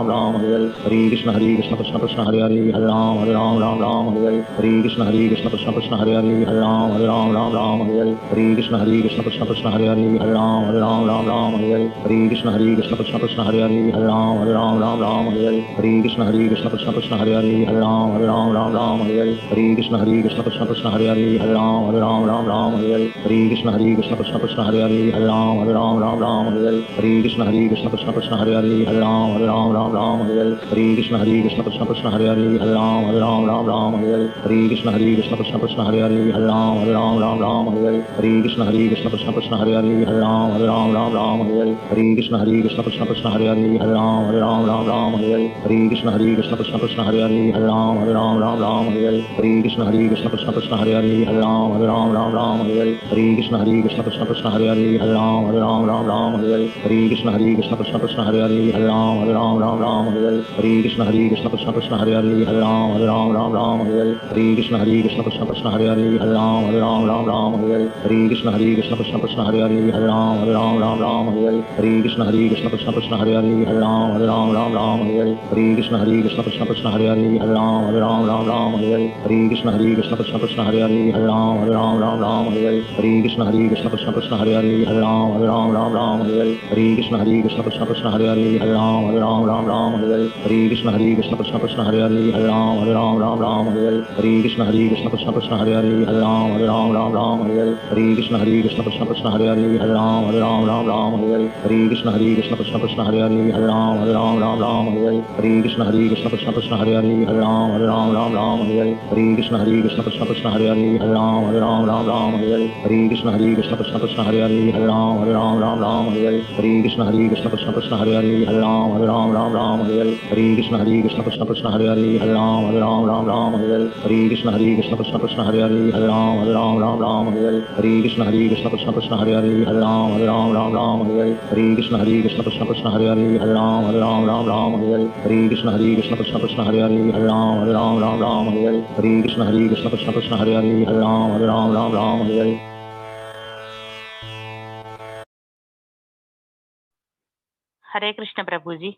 राम हरे कृष्ण कृष्ण कृष्ण हरे हरे राम राम राम हरे हरे कृष्ण कृष्ण कृष्ण हरे हरे राम राम हरे हरे कृष्ण कृष्ण कृष्ण हरे हरे राम राम हरे हरे कृष्ण कृष्ण कृष्ण हरे हरे राम राम हरे हरे कृष्ण कृष्ण कृष्ण हरे हरे राम राम हरे हरे कृष्ण कृष्ण कृष्ण हरे हरे राम राम हरे हरे कृष्ण कृष्ण कृष्ण कृष्ण हरे हरे राम राम हरे हरे कृष्ण कृष्ण कृष्ण हरे हरे राम राम हरे हरे कृष्ण कृष्ण कृष्ण कृष्ण हरे हरे राम राम हरे हरे कृष्ण कृष्ण कृष्ण कृष्ण हरे हरे राम राम हरे हरे कृष्ण कृष्ण कृष्ण कृष्ण हरे हरे राम राम हरे हरे कृष्ण कृष्ण कृष्ण कृष्ण हरे हरे राम राम हरे हरे कृष्ण कृष्ण कृष्ण कृष्ण हरे हरे राम राम हरे हरे कृष्ण कृष्ण कृष्ण कृष्ण हरे हरे राम राम हरे हरे कृष्ण कृष्ण कृष्ण कृष्ण हरे हरे राम राम हरे हरे कृष्ण कृष्ण कृष्ण कृष्ण हरे हरे राम राम हरे हरे कृष्ण कृष्ण कृष्ण कृष्ण हरे हरे राम राम हरे हरे कृष्ण कृष्ण कृष्ण कृष्ण हरे हरे राम राम हरे हरे कृष्ण कृष्ण कृष्ण कृष्ण हरे हरे राम राम हरे हरे कृष्ण कृष्ण कृष्ण कृष्ण हरे हरे राम राम हरे हरे कृष्ण कृष्ण कृष्ण कृष्ण हरे हरे राम राम हरे हरे कृष्ण कृष्ण कृष्ण कृष्ण हरे हरे राम राम हरे हरे कृष्ण कृष्ण कृष्ण कृष्ण हरे हरे राम राम हरे हरे कृष्ण कृष्ण कृष्ण कृष्ण हरे हरे राम राम हरे हरे कृष्ण कृष्ण कृष्ण कृष्ण हरे हरे राम राम हरे हरे कृष्ण कृष्ण कृष्ण कृष्ण हरे हरे राम राम हरे हरे कृष्ण कृष्ण कृष्ण कृष्ण हरे हरे राम राम हरे हरे कृष्ण कृष्ण कृष्ण कृष्ण हरे हरे राम राम हरे हरे कृष्ण कृष्ण कृष्ण कृष्ण हरे हरे राम राम हरे हरे कृष्ण कृष्ण कृष्ण कृष्ण हरे हरे राम राम हरे हरे कृष्ण कृष्ण कृष्ण कृष्ण हरे हरे राम राम हरे हरे कृष्ण कृष्ण कृष्ण कृष्ण हरे हरे राम राम हरे हरे कृष्ण कृष्ण कृष्ण कृष्ण हरे हरे राम राम हरे हरे कृष्ण कृष्ण कृष्ण कृष्ण हरे हरे राम राम हरे हरे कृष्ण कृष्ण कृष्ण कृष्ण हरे हरे राम राम हरे हरे कृष्ण कृष्ण कृष्ण कृष्ण हरे हरे राम राम हरे हरे कृष्ण कृष्ण कृष्ण कृष्ण हरे हरे राम राम हरे हरे कृष्ण कृष्ण कृष्ण कृष्ण हरे हरे राम राम हरे हरे कृष्ण प्रभु जी।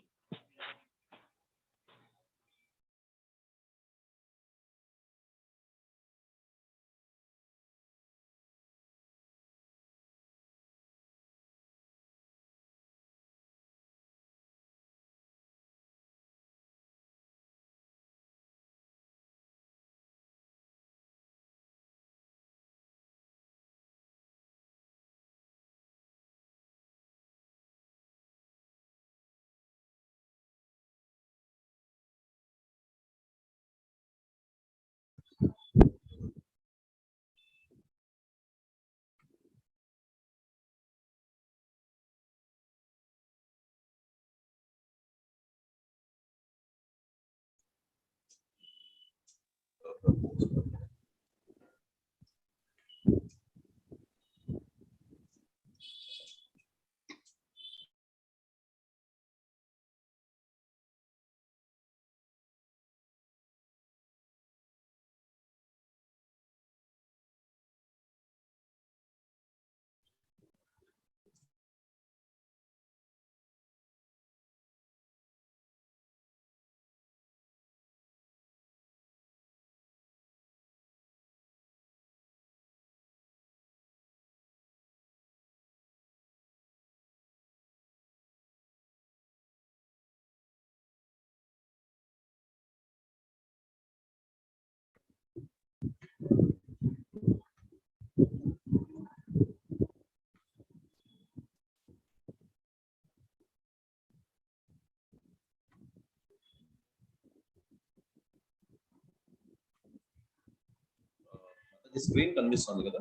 Screen కనిపిస్తుంది కదా?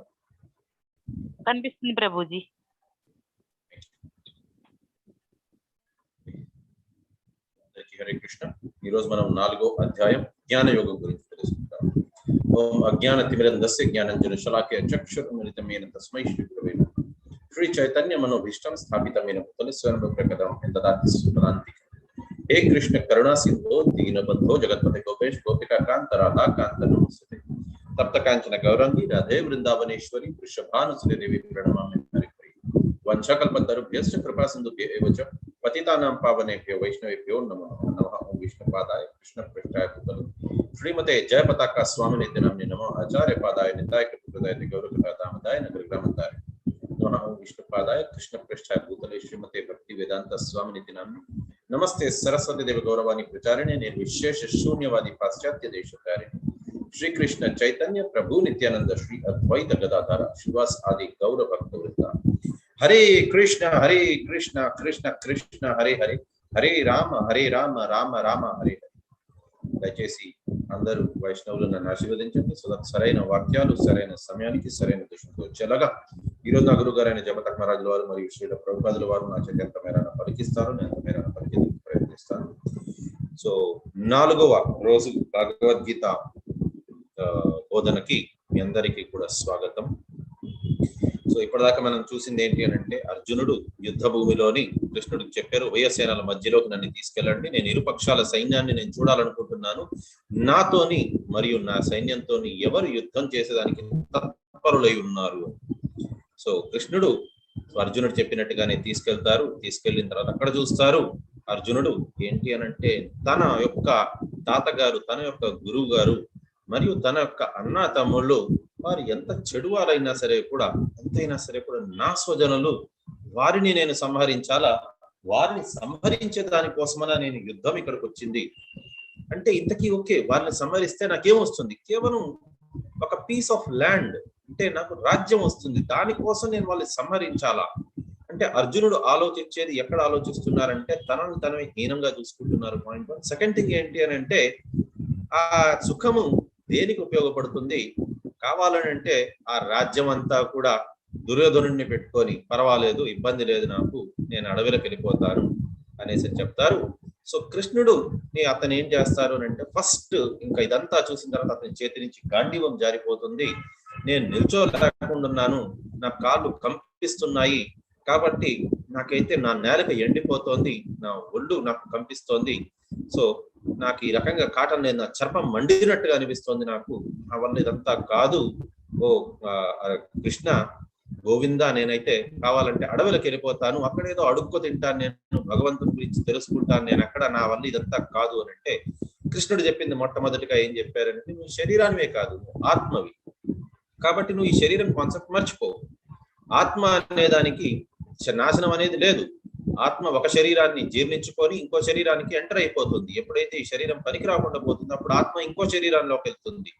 కనిపిస్తుంది ప్రభుజీ. హరే కృష్ణ. ఈ రోజు మనం 4వ అధ్యాయం జ్ఞాన యోగం గురించి తెలుసుకుంటాం. ఓం అజ్ఞాన తిమిరంధస్య జ్ఞానంజన శలాకయ చక్షురున్మిలితమేన తస్మై శ్రీ గురవే నమః. శ్రీ చైతన్య మనోభీష్టం స్థాపితమేన భూతలే స్వయం ప్రకటం యతదాస్య సుపదాంతికం. हे कृष्ण करुणा सिंधो दीनबंधो जगतपते गोपेश गोपिका कांत राधा कांत नमस्ते. तप्त कांचन गौरंगी राधे वृंदावनेश्वरी वृषभानुसुते देवी प्रणमामि हरिप्रिय. వంశకల్పతరుభ్యశ్చ కృపా సింధుభ్య ఏవ చ పతితానాం పావనేభ్యో వైష్ణవేభ్యో నమః. నమః. ఓం విష్ణుపాదాయ కృష్ణ పృష్ఠాయ భూతలే శ్రీమతే జయ పతాక స్వామినితి నామ్ని నమో ఆచార్య పాదాయ నితాయ కృపదాయ గౌరవ దామదాయ నగర గ్రామదాయ నమః. ఓం విష్ణుపాదాయ కృష్ణ పృష్ఠాయ భూతలే శ్రీమతే భక్తి వేదాంత స్వామినితి నామ్ని నమస్తే సరస్వతి దేవ గౌరవాన్ని ప్రచారిణి నిర్విశేష శూన్యవాది పాశ్చాత్య దేశకారిణి శ్రీకృష్ణ చైతన్య ప్రభు నిత్యానంద శ్రీ అద్వైత గదాధార శ్రీవాస్ ఆది గౌర భక్త వృంద. హరే కృష్ణ కృష్ణ కృష్ణ హరే హరే, హరే రామ రామ రామ హరే హరే. దయచేసి అందరూ వైష్ణవులు నన్ను ఆశీర్వదించండి. సరైన వాక్యాలు సరైన సమయానికి సరైన దృష్టితో వచ్చేలాగా ఈరోజు నా గురువు గారైన జపతక్ మహారాజుల వారు మరియు శ్రీల ప్రభుపాదుల వారు నా చేత ఎంత మేర పలికిస్తారు, నేను ఎంత మేర పలికేందుకు ప్రయత్నిస్తాను. సో 4వ రోజు భగవద్గీత బోధనకి మీ అందరికీ కూడా స్వాగతం. సో ఇప్పటిదాకా మనం చూసింది ఏంటి అని అంటే, అర్జునుడు యుద్ధ భూమిలోని కృష్ణుడికి చెప్పారు, ఉభయసేనల మధ్యలోకి నన్ను తీసుకెళ్ళండి, నేను ఇరుపక్షాల సైన్యాన్ని నేను చూడాలనుకుంటున్నాను, నాతోని మరియు నా సైన్యంతోని ఎవరు యుద్ధం చేసేదానికి తత్పరులై ఉన్నారు. సో కృష్ణుడు అర్జునుడు చెప్పినట్టుగానే తీసుకెళ్తారు. తీసుకెళ్లిన తర్వాత అక్కడ చూస్తారు అర్జునుడు ఏంటి అనంటే, తన యొక్క తాతగారు, తన యొక్క గురువు గారు మరియు తన యొక్క అన్న తమ్ముళ్ళు వారు ఎంత చెడు వారైనా సరే కూడా, ఎంతైనా సరే కూడా నా స్వజనులు, వారిని నేను సంహరించాలా, వారిని సంహరించే దానికోసమనా నేను యుద్ధం ఇక్కడికి వచ్చింది అంటే, ఇంతకీ ఓకే వారిని సంహరిస్తే నాకేమొస్తుంది, కేవలం ఒక పీస్ ఆఫ్ ల్యాండ్, అంటే నాకు రాజ్యం వస్తుంది, దానికోసం నేను వాళ్ళని సంహరించాలా అంటే అర్జునుడు ఆలోచించేది ఎక్కడ ఆలోచిస్తున్నారంటే, తనను తనని హీనంగా చూసుకుంటున్నారు. పాయింట్ 1. సెకండ్ థింగ్ ఏంటి అని అంటే, ఆ సుఖము దేనికి ఉపయోగపడుతుంది, కావాలని అంటే ఆ రాజ్యం అంతా కూడా దుర్యోధనుడిని పెట్టుకొని పర్వాలేదు, ఇబ్బంది లేదు, నాకు నేను అడవిలోకి వెళ్ళిపోతాను అనేసి చెప్తారు. సో కృష్ణుడు అతను ఏం చేస్తారు అని అంటే, ఫస్ట్ ఇంకా ఇదంతా చూసిన తర్వాత అతని చేతి నుంచి గాంధీవం జారిపోతుంది, నేను నిల్చోలేకుండాను, నా కాళ్ళు కంపిస్తున్నాయి, కాబట్టి నాకైతే నా నేలక ఎండిపోతోంది, నా ఒళ్ళు నాకు కంపిస్తోంది, సో నాకు ఈ రకంగా కాటన్ నేను నా చర్మం మండినట్టుగా అనిపిస్తోంది, నాకు నా వల్ల ఇదంతా కాదు, ఓ కృష్ణ గోవింద, నేనైతే కావాలంటే అడవులకు వెళ్ళిపోతాను, అక్కడేదో అడుక్కు తింటాను, నేను భగవంతుని గురించి తెలుసుకుంటాను, నేను అక్కడ నా వల్ల ఇదంతా కాదు అని అంటే, కృష్ణుడు చెప్పింది మొట్టమొదటిగా ఏం చెప్పారంటే, నువ్వు శరీరానివే కాదు, ఆత్మవి, కాబట్టి నువ్వు ఈ శరీరం కాన్సెప్ట్ మర్చిపో. ఆత్మ అనేదానికి నాశనం అనేది లేదు. ఆత్మ ఒక శరీరాన్ని జీర్ణించుకొని ఇంకో శరీరానికి ఎంటర్ అయిపోతుంది. ఎప్పుడైతే ఈ శరీరం పనికి రాకుండా పోతుందో అప్పుడు ఆత్మ ఇంకో శరీరంలోకి వెళ్తుంది.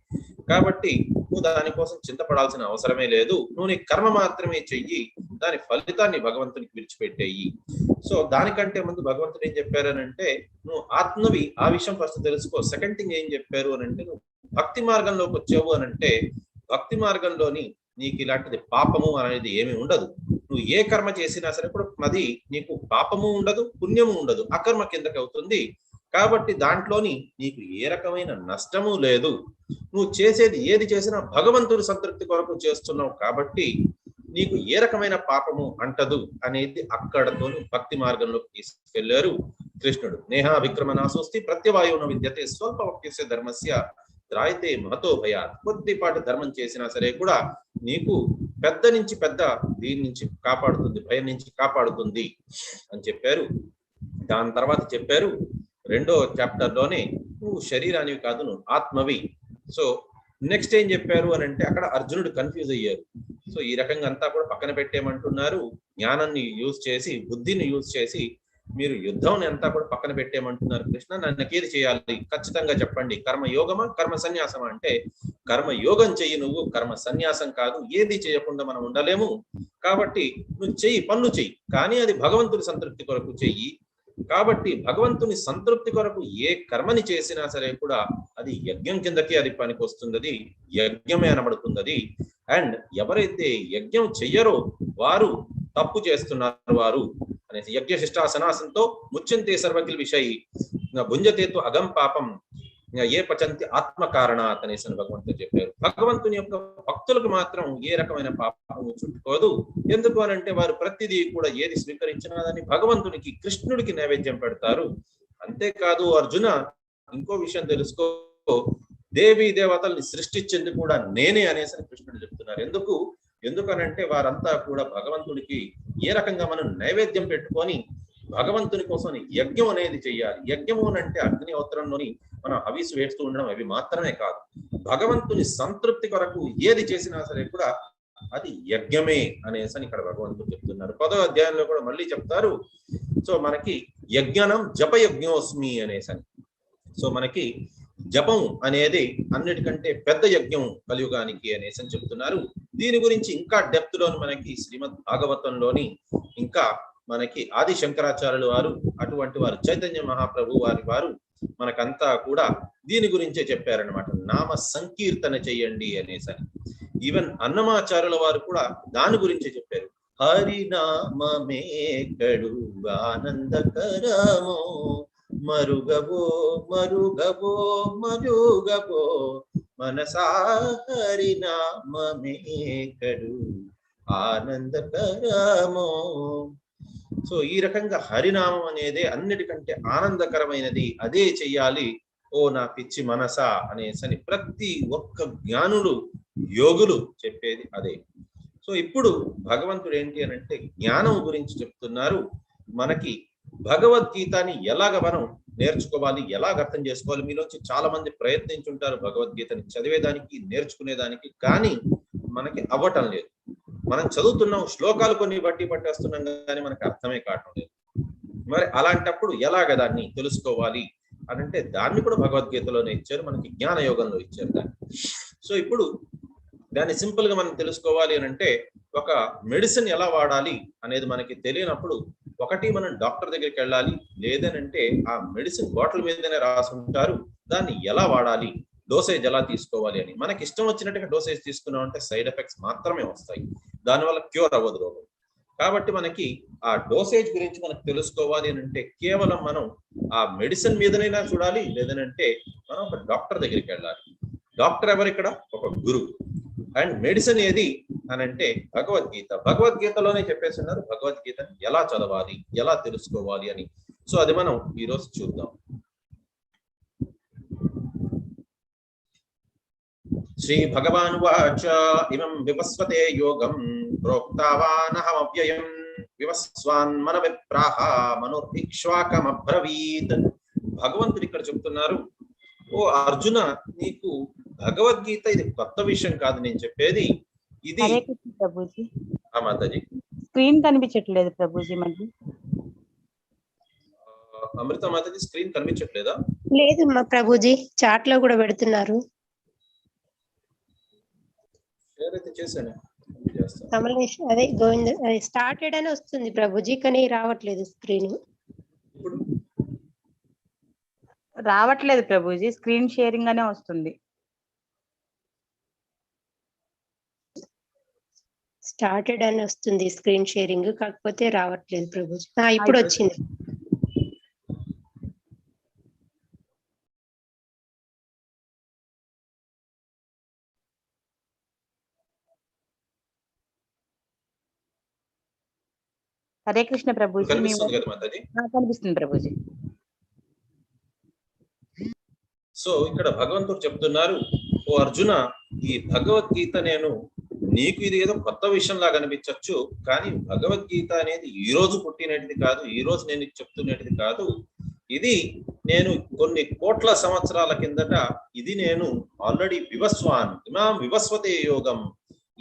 కాబట్టి నువ్వు దానికోసం చింతపడాల్సిన అవసరమే లేదు, నువ్వు నీ కర్మ మాత్రమే చెయ్యి, దాని ఫలితాన్ని భగవంతునికి విడిచిపెట్టేయి. సో దానికంటే ముందు భగవంతుడు ఏం చెప్పారనంటే, నువ్వు ఆత్మవి, ఆ విషయం ఫస్ట్ తెలుసుకో. సెకండ్ థింగ్ ఏం చెప్పారు అనంటే, నువ్వు భక్తి మార్గంలోకి వచ్చావు అనంటే, భక్తి మార్గంలోని నీకు ఇలాంటిది పాపము అనేది ఏమి ఉండదు. నువ్వు ఏ కర్మ చేసినా సరే ఇప్పుడు అది నీకు పాపము ఉండదు, పుణ్యము ఉండదు, అకర్మ కిందకి అవుతుంది. కాబట్టి దాంట్లోని నీకు ఏ రకమైన నష్టము లేదు. నువ్వు చేసేది ఏది చేసినా భగవంతుడి సంతృప్తి కొరకు చేస్తున్నావు, కాబట్టి నీకు ఏ రకమైన పాపము అంటదు అనేది అక్కడతోని భక్తి మార్గంలోకి తీసుకెళ్లారు కృష్ణుడు. నేహా విక్రమనాశోస్తి ప్రత్యవాయున విద్యతే స్వల్ప వక్యస్య ధర్మస్య త్రాయితే మహతో భయాత్. కొద్దిపాటి ధర్మం చేసినా సరే కూడా నీకు పెద్ద నుంచి పెద్ద దీని నుంచి కాపాడుతుంది, భయం నుంచి కాపాడుతుంది అని చెప్పారు. దాని తర్వాత చెప్పారు 2వ చాప్టర్లోనే, నువ్వు శరీరానివి కాదు, నువ్వు ఆత్మవి. సో నెక్స్ట్ ఏం చెప్పారు అని అంటే, అక్కడ అర్జునుడు కన్ఫ్యూజ్ అయ్యారు. సో ఈ రకంగా అంతా కూడా పక్కన పెట్టేయమంటున్నారు, జ్ఞానాన్ని యూజ్ చేసి, బుద్ధిని యూజ్ చేసి మీరు యుద్ధం అంతా కూడా పక్కన పెట్టేయమంటున్నారు. కృష్ణ నన్నకి ఏది చేయాలి ఖచ్చితంగా చెప్పండి, కర్మ యోగమా కర్మ సన్యాసమా అంటే, కర్మ యోగం చెయ్యి నువ్వు, కర్మ సన్యాసం కాదు, ఏది చేయకుండా మనం ఉండలేము, కాబట్టి నువ్వు చెయ్యి, పనులు చెయ్యి, కానీ అది భగవంతుడి సంతృప్తి కొరకు చెయ్యి. కాబట్టి భగవంతుని సంతృప్తి కొరకు ఏ కర్మని చేసినా సరే కూడా అది యజ్ఞం కిందకి అది పనికి వస్తుంది, అది యజ్ఞమే అనబడుతుంది. అండ్ ఎవరైతే యజ్ఞం చెయ్యరో వారు తప్పు చేస్తున్నారు వారు అనేసి, యజ్ఞ శిష్టాసనాసంతో ముచ్యంతే సర్వకిల్ విషయి భుంజతేతు అగం పాపం ఏ పచంతి ఆత్మ కారణాత్ అనేసి అని భగవంతుడు చెప్పారు. భగవంతుని యొక్క భక్తులకు మాత్రం ఏ రకమైన పాపము చుట్టుకోదు. ఎందుకు అనంటే వారు ప్రతిదీ కూడా ఏది స్వీకరించినా దాన్ని భగవంతునికి, కృష్ణుడికి నైవేద్యం పెడతారు. అంతేకాదు అర్జున, ఇంకో విషయం తెలుసుకో, దేవీ దేవతల్ని సృష్టించింది కూడా నేనే అనేసి కృష్ణుడు చెప్తున్నారు. ఎందుకు ఎందుకనంటే వారంతా కూడా భగవంతుడికి ఏ రకంగా మనం నైవేద్యం పెట్టుకొని భగవంతుని కోసం యజ్ఞం అనేది చెయ్యాలి. యజ్ఞము అంటే అగ్నిహోత్రంలోని మనం హవిసు వేస్తూ ఉండడం అవి మాత్రమే కాదు, భగవంతుని సంతృప్తి కొరకు ఏది చేసినా సరే కూడా అది యజ్ఞమే అనేసి ఇక్కడ భగవంతుడు చెప్తున్నారు. 10వ అధ్యాయంలో కూడా మళ్ళీ చెప్తారు. సో మనకి యజ్ఞనం జపయజ్ఞోస్మి అనేసని. సో మనకి జపం అనేది అన్నిటికంటే పెద్ద యజ్ఞం కలియుగానికి అనేసి అని చెప్తున్నారు. దీని గురించి ఇంకా డెప్త్ లోని మనకి శ్రీమద్ భాగవతంలోని ఇంకా మనకి ఆది శంకరాచార్యులు వారు, అటువంటి వారు చైతన్య మహాప్రభు వారు మనకంతా కూడా దీని గురించే చెప్పారనమాట. నామ సంకీర్తన చెయ్యండి అనేసని. ఈవెన్ అన్నమాచార్యుల వారు కూడా దాని గురించే చెప్పారు. హరినామమే కడు ఆనందకరమో మరుగబో మరుగబో మరుగబో మనసా హరినామమే కడు ఆనందకరమో. సో ఈ రకంగా హరినామం అనేది అన్నిటికంటే ఆనందకరమైనది, అదే చెయ్యాలి ఓ నా పిచ్చి మనసా అనేసని ప్రతి ఒక్క జ్ఞానులు యోగులు చెప్పేది అదే. సో ఇప్పుడు భగవంతుడు ఏంటి అని అంటే జ్ఞానం గురించి చెప్తున్నారు. మనకి భగవద్గీతని ఎలాగ మనం నేర్చుకోవాలి, ఎలాగ అర్థం చేసుకోవాలి. మీలోంచి చాలా మంది ప్రయత్నించుంటారు భగవద్గీతని చదివేదానికి, నేర్చుకునేదానికి, కానీ మనకి అవ్వటం లేదు. మనం చదువుతున్నాం, శ్లోకాలు కొన్ని బట్టి పట్టేస్తున్నాం, కానీ మనకు అర్థమే కావటం లేదు. మరి అలాంటప్పుడు ఎలాగ దాన్ని తెలుసుకోవాలి అని అంటే దాన్ని కూడా భగవద్గీతలోనే ఇచ్చారు, మనకి జ్ఞాన యోగంలో ఇచ్చారు దాన్ని. సో ఇప్పుడు దాన్ని సింపుల్ గా మనం తెలుసుకోవాలి అని అంటే ఒక మెడిసిన్ ఎలా వాడాలి అనేది మనకి తెలియనప్పుడు ఒకటి మనం డాక్టర్ దగ్గరికి వెళ్ళాలి, లేదనంటే ఆ మెడిసిన్ బాటిల్ మీదనే రాసుంటారు దాన్ని ఎలా వాడాలి, డోసేజ్ ఎలా తీసుకోవాలి అని. మనకి ఇష్టం వచ్చినట్టుగా డోసేజ్ తీసుకున్నాం అంటే సైడ్ ఎఫెక్ట్స్ మాత్రమే వస్తాయి, దానివల్ల క్యూర్ అవ్వదు రోగం. కాబట్టి మనకి ఆ డోసేజ్ గురించి మనకు తెలుసుకోవాలి అని అంటే కేవలం మనం ఆ మెడిసిన్ మీదనైనా చూడాలి, లేదనంటే మనం ఒక డాక్టర్ దగ్గరికి వెళ్ళాలి. డాక్టర్ ఎవరు ఇక్కడ? ఒక గురువు. అండ్ మెడిసిన్ ఏది అని అంటే భగవద్గీత. భగవద్గీతలోనే చెప్పేస్తున్నారు భగవద్గీతని ఎలా చదవాలి, ఎలా తెలుసుకోవాలి అని. సో అది మనం ఈరోజు చూద్దాం. శ్రీ భగవాన్ వాచ ఇమం వివస్వతే యోగం ప్రోక్తావానహమవ్యయం వివస్వాన్ మన విప్రాహ మనోర్భిక్ష్వాకమబ్రవీత్. భగవంతుడు ఇక్కడ చెప్తున్నారు, ఓ అర్జున, నీకు భగవద్గీత ఇది కొత్త విషయం కాదు నేను చెప్పేది. ఇది ప్రభుజీ మాతాజీ స్క్రీన్ కనిపించట్లేదు ప్రభుజీ. మళ్ళీ అమృత మాతాజీ స్క్రీన్ కనిపించట్లేదా? లేదు మా ప్రభుజీ, చాట్ లో కూడా పెడుతున్నారు. షేర్ అయితే చేశాను, కమలేష్ అదే గోవింద్ స్టార్టెడ్ అని వస్తుంది ప్రభుజీ, కానీ రావట్లేదు స్క్రీన్. ఇప్పుడు రావట్లేదు ప్రభుజీ, స్క్రీన్ షేరింగ్ అనే వస్తుంది. స్టార్టెడ్ అని వస్తుంది స్క్రీన్ షేరింగ్, కాకపోతే రావట్లేదు ప్రభుజీ. ఇప్పుడు వచ్చింది. హరే కృష్ణ ప్రభుజీ. కనిపిస్తుంది కదా మాతాజీ? కనిపిస్తుంది ప్రభుజీ. సో ఇక్కడ భగవంతుడు చెప్తున్నారు, ఓ అర్జున, ఈ భగవద్గీత నేను నీకు ఇది ఏదో కొత్త విషయంలా కనిపించవచ్చు, కానీ భగవద్గీత అనేది ఈ రోజు పుట్టినటిది కాదు, ఈ రోజు నేను చెప్తున్నటిది కాదు. ఇది నేను కొన్ని కోట్ల సంవత్సరాల కిందట ఇది నేను ఆల్రెడీ వివస్వాన్ ఇమాం వివస్వతే యోగం,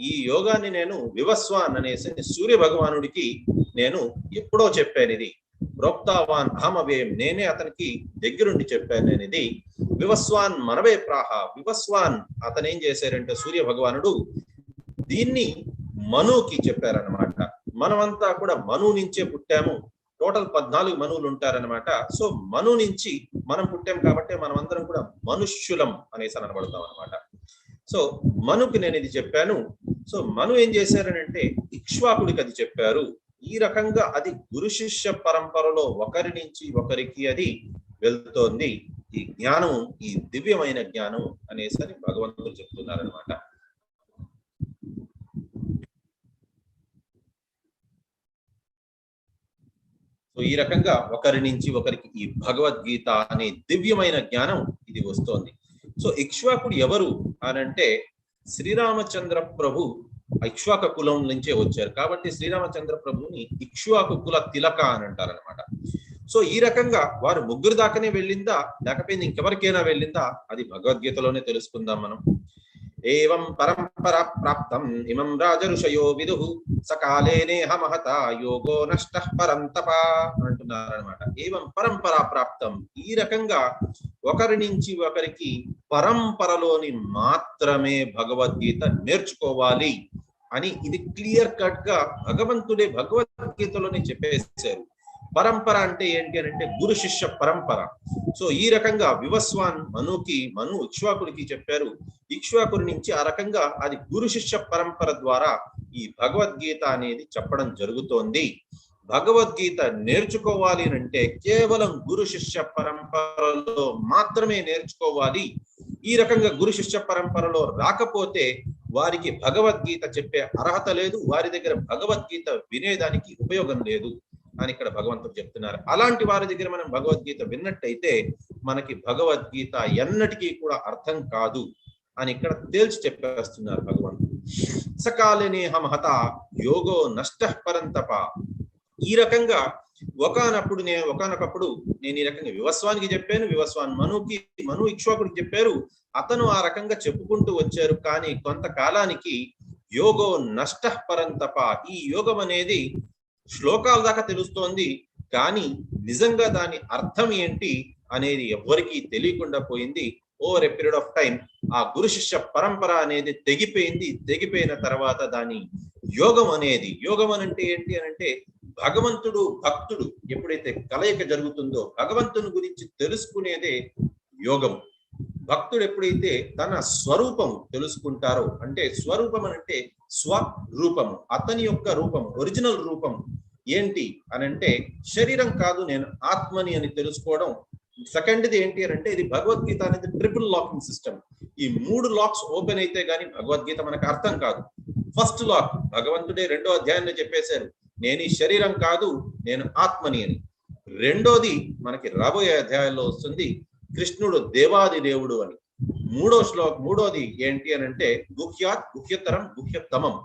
ఈ యోగాన్ని నేను వివస్వాన్ అనేసి సూర్య భగవానుడికి నేను ఎప్పుడో చెప్పాను. ఇది ప్రోక్తావాన్ అహమవ్యయం, నేనే అతనికి దగ్గరుండి చెప్పాను నేను. ఇది వివస్వాన్ మనవే ప్రాహ, వివస్వాన్ అతను ఏం చేశారంటే సూర్య భగవానుడు దీన్ని మనుకి చెప్పారనమాట. మనమంతా కూడా మను నుంచే పుట్టాము, టోటల్ 14 మనువులు ఉంటారనమాట. సో మను నుంచి మనం పుట్టాం కాబట్టి మనం అందరం కూడా మనుష్యులం అనేసి అనబడతాం అనమాట. సో మనుకి నేను ఇది చెప్పాను. సో మను ఏం చేశారనంటే ఇక్ష్వాకుడికి అది చెప్పారు. ఈ రకంగా అది గురు శిష్య పరంపరలో ఒకరి నుంచి ఒకరికి అది వెళ్తోంది. ఈ జ్ఞానం, ఈ దివ్యమైన జ్ఞానం అనేసి అని భగవంతుడు చెప్తున్నారనమాట. సో ఈ రకంగా ఒకరి నుంచి ఒకరికి ఈ భగవద్గీత అనే దివ్యమైన జ్ఞానం ఇది వస్తోంది. సో ఇక్ష్వాకుడు ఎవరు అనంటే శ్రీరామచంద్ర ప్రభు ఇక్ష్వాక కులం నుంచే వచ్చారు కాబట్టి శ్రీరామచంద్ర ప్రభుని ఇక్ష్వాకు కుల తిలక అని అంటారనమాట. సో ఈ రకంగా వారు ముగ్గురు దాకానే వెళ్ళిందా లేకపోతే ఇంకెవరికైనా వెళ్ళిందా అది భగవద్గీతలోనే తెలుసుకుందాం మనం. ఏవం పరంపరా ప్రాప్తం ఇమం రాజఋషయో విదుః సకాలేనేహ మహత యోగో నష్టః పరంతప అంటున్నారనమాట. ఏవం పరంపరా ప్రాప్తం, ఈ రకంగా ఒకరి నుంచి ఒకరికి పరంపరలోని మాత్రమే భగవద్గీత నేర్చుకోవాలి అని ఇది క్లియర్ కట్ గా భగవంతుడే భగవద్గీతలోనే చెప్పేశారు. పరంపర అంటే ఏంటి అని అంటే గురు శిష్య పరంపర. సో ఈ రకంగా వివస్వాన్ మను ఇక్ష్వాకుడికి చెప్పారు, ఇక్ష్వాకుడి నుంచి ఆ రకంగా అది గురు శిష్య పరంపర ద్వారా ఈ భగవద్గీత అనేది చెప్పడం జరుగుతోంది. భగవద్గీత నేర్చుకోవాలి అంటే కేవలం గురు శిష్య పరంపరలో మాత్రమే నేర్చుకోవాలి. ఈ రకంగా గురు శిష్య పరంపరలో రాకపోతే వారికి భగవద్గీత చెప్పే అర్హత లేదు, వారి దగ్గర భగవద్గీత వినేదానికి ఉపయోగం లేదు అని ఇక్కడ భగవంతుడు చెప్తున్నారు. అలాంటి వారి దగ్గర మనం భగవద్గీత విన్నట్టయితే మనకి భగవద్గీత ఎన్నటికీ కూడా అర్థం కాదు అని ఇక్కడ తేల్చి చెప్పేస్తున్నారు భగవంతుడు. సకాలేనేహ మహత యోగో నష్టః పరంతప. ఈ రకంగా ఒకనొకప్పుడు నేను ఈ రకంగా వివస్వానికి చెప్పాను, వివస్వాన్ మను ఇక్ష్వాకుడికి చెప్పారు, అతను ఆ రకంగా చెప్పుకుంటూ వచ్చారు. కానీ కొంతకాలానికి యోగో నష్టః పరంతప, ఈ యోగం అనేది శ్లోకాల దాకా తెలుస్తోంది కానీ నిజంగా దాని అర్థం ఏంటి అనేది ఎవ్వరికీ తెలియకుండా పోయింది. Over a period of time ఆ గురు శిష్య పరంపర అనేది తెగిపోయింది. తెగిపోయిన తర్వాత దాని యోగం అంటే ఏంటి అని అంటే భగవంతుడు భక్తుడు ఎప్పుడైతే కలయిక జరుగుతుందో భగవంతుని గురించి తెలుసుకునేదే యోగం. భక్తుడు ఎప్పుడైతే తన స్వరూపం తెలుసుకుంటారో, అంటే స్వరూపం అంటే స్వరూపము, అతని యొక్క రూపం, ఒరిజినల్ రూపం ఏంటి అని అంటే శరీరం కాదు నేను ఆత్మని అని తెలుసుకోవడం. సెకండ్ది ఏంటి అని అంటే ఇది భగవద్గీత అనేది ట్రిపుల్ లాకింగ్ సిస్టమ్. ఈ 3 లాక్స్ ఓపెన్ అయితే గానీ భగవద్గీత మనకు అర్థం కాదు. ఫస్ట్ లాక్ భగవంతుడే 2వ అధ్యాయంలో చెప్పేశారు, నేను ఈ శరీరం కాదు నేను ఆత్మని అని. రెండోది మనకి రాబోయే అధ్యాయంలో వస్తుంది, కృష్ణుడు దేవాది దేవుడు అని. మూడోది ఏంటి అని అంటే గుహ్యాత్, గుహ్యతరం, గుహ్యతమం,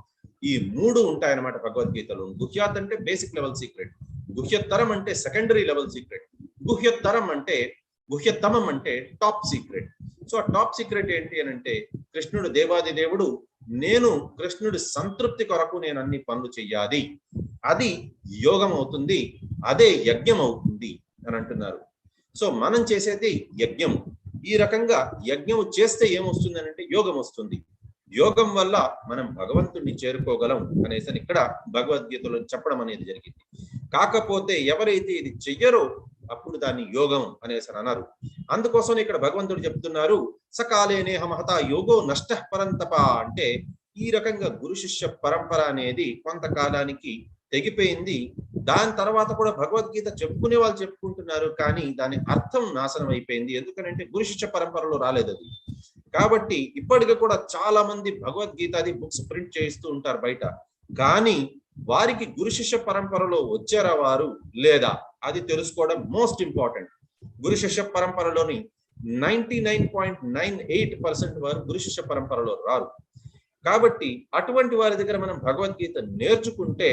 ఈ 3 ఉంటాయన్నమాట భగవద్గీతలో. గుహ్యాత్ అంటే బేసిక్ లెవెల్ సీక్రెట్, గుహ్యతరం అంటే సెకండరీ లెవెల్ సీక్రెట్, గుహ్యతమం అంటే టాప్ సీక్రెట్. సో ఆ టాప్ సీక్రెట్ ఏంటి అని అంటే కృష్ణుడు దేవాది దేవుడు, నేను కృష్ణుడి సంతృప్తి కొరకు నేను అన్ని పనులు చెయ్యాలి, అది యోగం అవుతుంది, అదే యజ్ఞం అవుతుంది అని అంటున్నారు. సో మనం చేసేది యజ్ఞం. ఈ రకంగా యజ్ఞం చేస్తే ఏమొస్తుంది అని అంటే యోగం వస్తుంది. యోగం వల్ల మనం భగవంతుడిని చేరుకోగలం అనేసి ఇక్కడ భగవద్గీతలో చెప్పడం అనేది జరిగింది. కాకపోతే ఎవరైతే ఇది చెయ్యరో అప్పుడు దాన్ని యోగం అనేసి అన్నారు. అందుకోసం ఇక్కడ భగవంతుడు చెప్తున్నారు, సకాలేనేహ మహత యోగో నష్టః పరంతప అంటే ఈ రకంగా గురు శిష్య పరంపర అనేది కొంతకాలానికి తెగిపోయింది. దాని తర్వాత కూడా భగవద్గీత చెప్పుకునే వాళ్ళు చెప్పుకుంటున్నారు కానీ దాని అర్థం నాశనం అయిపోయింది. ఎందుకంటే గురు శిష్య పరంపరలో రాలేదు అది. కాబట్టి ఇప్పటికీ కూడా చాలా మంది భగవద్గీత బుక్స్ ప్రింట్ చేయిస్తూ ఉంటారు బయట, కానీ వారికి గురు శిష్య పరంపరలో వచ్చారా వారు లేదా అది తెలుసుకోవడం మోస్ట్ ఇంపార్టెంట్. గురు శిష్య పరంపరలోని 99.98% వారు గురు శిష్య పరంపరలో రారు. కాబట్టి అటువంటి వారి దగ్గర మనం భగవద్గీత నేర్చుకుంటే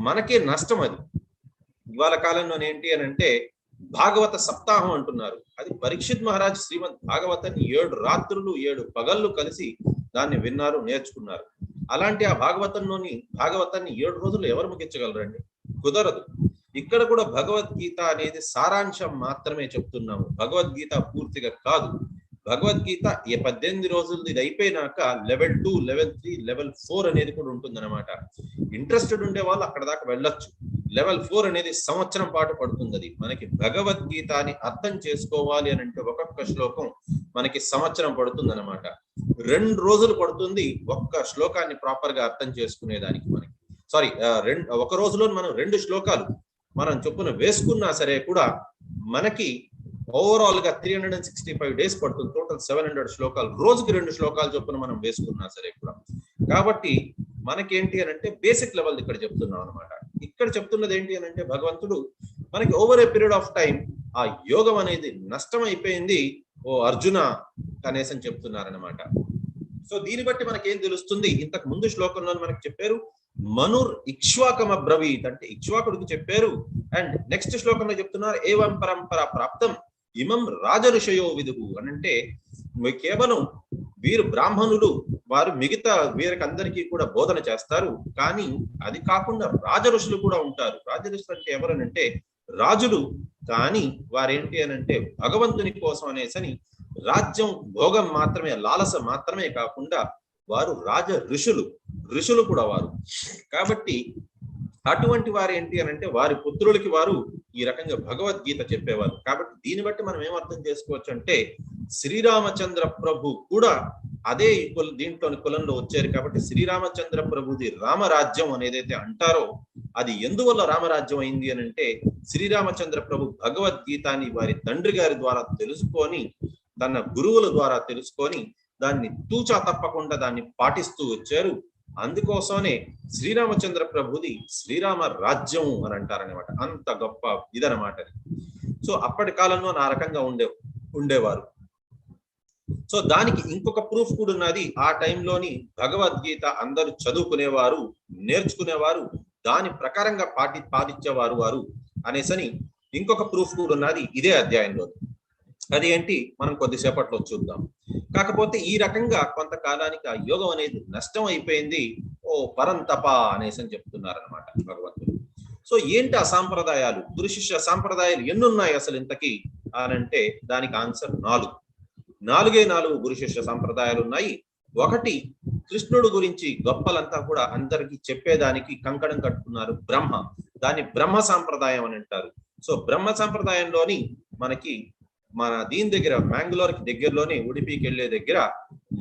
మనకే నష్టం. అది ఇవాళ కాలంలో ఏంటి అని అంటే భాగవత సప్తాహం అంటున్నారు. అది పరీక్షిత్ మహారాజ్ శ్రీమద్ భాగవతాన్ని 7 రాత్రులు 7 పగళ్ళు కలిసి దాన్ని విన్నారు, నేర్చుకున్నారు. అలాంటి ఆ భాగవతాన్ని 7 రోజులు ఎవరు ముగించగలరండి? కుదరదు. ఇక్కడ కూడా భగవద్గీత అనేది సారాంశం మాత్రమే చెప్తున్నాము, భగవద్గీత పూర్తిగా కాదు. భగవద్గీత 18 రోజులు ఇది అయిపోయినాక లెవెల్ 2, లెవెల్ 3, లెవెల్ 4 అనేది కూడా ఉంటుంది అనమాట. ఇంట్రెస్టెడ్ ఉండే వాళ్ళు అక్కడ దాకా వెళ్ళొచ్చు. లెవెల్ 4 అనేది సంవత్సరం పాటు పడుతుంది. అది మనకి భగవద్గీతని అర్థం చేసుకోవాలి అని అంటే ఒక్కొక్క శ్లోకం మనకి సంవత్సరం పడుతుంది అనమాట. 2 రోజులు పడుతుంది ఒక్క శ్లోకాన్ని ప్రాపర్ గా అర్థం చేసుకునేదానికి. మనకి ఒక రోజులో మనం 2 శ్లోకాలు మనం చొప్పున వేసుకున్నా సరే కూడా మనకి ఓవరాల్ గా 365 డేస్ పడుతుంది. టోటల్ 700 శ్లోకాలు, రోజుకి 2 శ్లోకాలు చొప్పున మనం వేసుకున్నా సరే కూడా. కాబట్టి మనకేంటి అని అంటే బేసిక్ లెవెల్ ఇక్కడ చెప్తున్నాం అనమాట. ఇక్కడ చెప్తున్నది ఏంటి అని అంటే భగవంతుడు మనకి over a period of time ఆ యోగం అనేది నష్టం అయిపోయింది ఓ అర్జున అనేసి చెప్తున్నారనమాట. సో దీన్ని బట్టి మనకి ఏం తెలుస్తుంది, ఇంతకు ముందు శ్లోకంలో మనకి చెప్పారు మనుర్ ఇక్ష్వాకమ బ్రవీత్ అంటే ఇక్ష్వాకుడికి చెప్పారు. అండ్ నెక్స్ట్ శ్లోకంలో చెప్తున్నారు ఏవం పరంపర ప్రాప్తం ఇమం రాజఋషయో విదుగు అని అంటే కేవలం వీరు బ్రాహ్మణులు, వారు మిగతా వీరికి అందరికీ కూడా బోధన చేస్తారు. కానీ అది కాకుండా రాజఋషులు కూడా ఉంటారు. రాజఋషులు అంటే ఎవరనంటే రాజులు, కానీ వారేంటి అని అంటే భగవంతుని కోసం అనేసని రాజ్యం భోగం మాత్రమే, లాలస మాత్రమే కాకుండా వారు రాజ ఋషులు కూడా వారు. కాబట్టి అటువంటి వారు ఏంటి అని అంటే వారి పుత్రులకి వారు ఈ రకంగా భగవద్గీత చెప్పేవారు. కాబట్టి దీన్ని బట్టి మనం ఏం అర్థం చేసుకోవచ్చు అంటే శ్రీరామచంద్ర ప్రభు కూడా అదే దీంట్లోని కులంలో వచ్చారు. కాబట్టి శ్రీరామచంద్ర ప్రభుది రామరాజ్యం అనేదైతే అంటారో అది ఎందువల్ల రామరాజ్యం అయింది అని అంటే శ్రీరామచంద్ర ప్రభు భగవద్గీతాని వారి తండ్రి గారి ద్వారా తెలుసుకొని, తన గురువుల ద్వారా తెలుసుకొని దాన్ని తూచా తప్పకుండా దాన్ని పాటిస్తూ వచ్చారు. అందుకోసమే శ్రీరామచంద్ర ప్రభుది శ్రీరామ రాజ్యం అని అంటారనమాట. అంత గొప్ప ఇదనమాట. సో అప్పటి కాలంలో ఆ రకంగా ఉండేవారు. సో దానికి ఇంకొక ప్రూఫ్ కూడా ఉన్నది. ఆ టైంలోని భగవద్గీత అందరూ చదువుకునేవారు, నేర్చుకునేవారు, దాని ప్రకారంగా పాటించేవారు వారు అనేసని ఇంకొక ప్రూఫ్ కూడా ఉన్నది ఇదే అధ్యాయంలో. అది ఏంటి మనం కొద్దిసేపట్లో చూద్దాం. కాకపోతే ఈ రకంగా కొంతకాలానికి ఆ యోగం అనేది నష్టం అయిపోయింది. ఓ పరంతప అనేసి అని చెప్తున్నారు అనమాట భగవంతుడు. సో ఏంటి ఆ సాంప్రదాయాలు, గురు శిష్య సాంప్రదాయాలు ఎన్నున్నాయి అసలు ఇంతకీ అనంటే దానికి ఆన్సర్ 4 గురు శిష్య సాంప్రదాయాలు ఉన్నాయి. ఒకటి కృష్ణుడు గురించి గొప్పలంతా కూడా అందరికి చెప్పేదానికి కంకణం కట్టుకున్నారు బ్రహ్మ, దాన్ని బ్రహ్మ సాంప్రదాయం అని అంటారు. సో బ్రహ్మ సాంప్రదాయంలోని మనకి మన దీని దగ్గర మ్యాంగ్లూర్కి దగ్గరలోనే ఉడిపికి వెళ్లే దగ్గర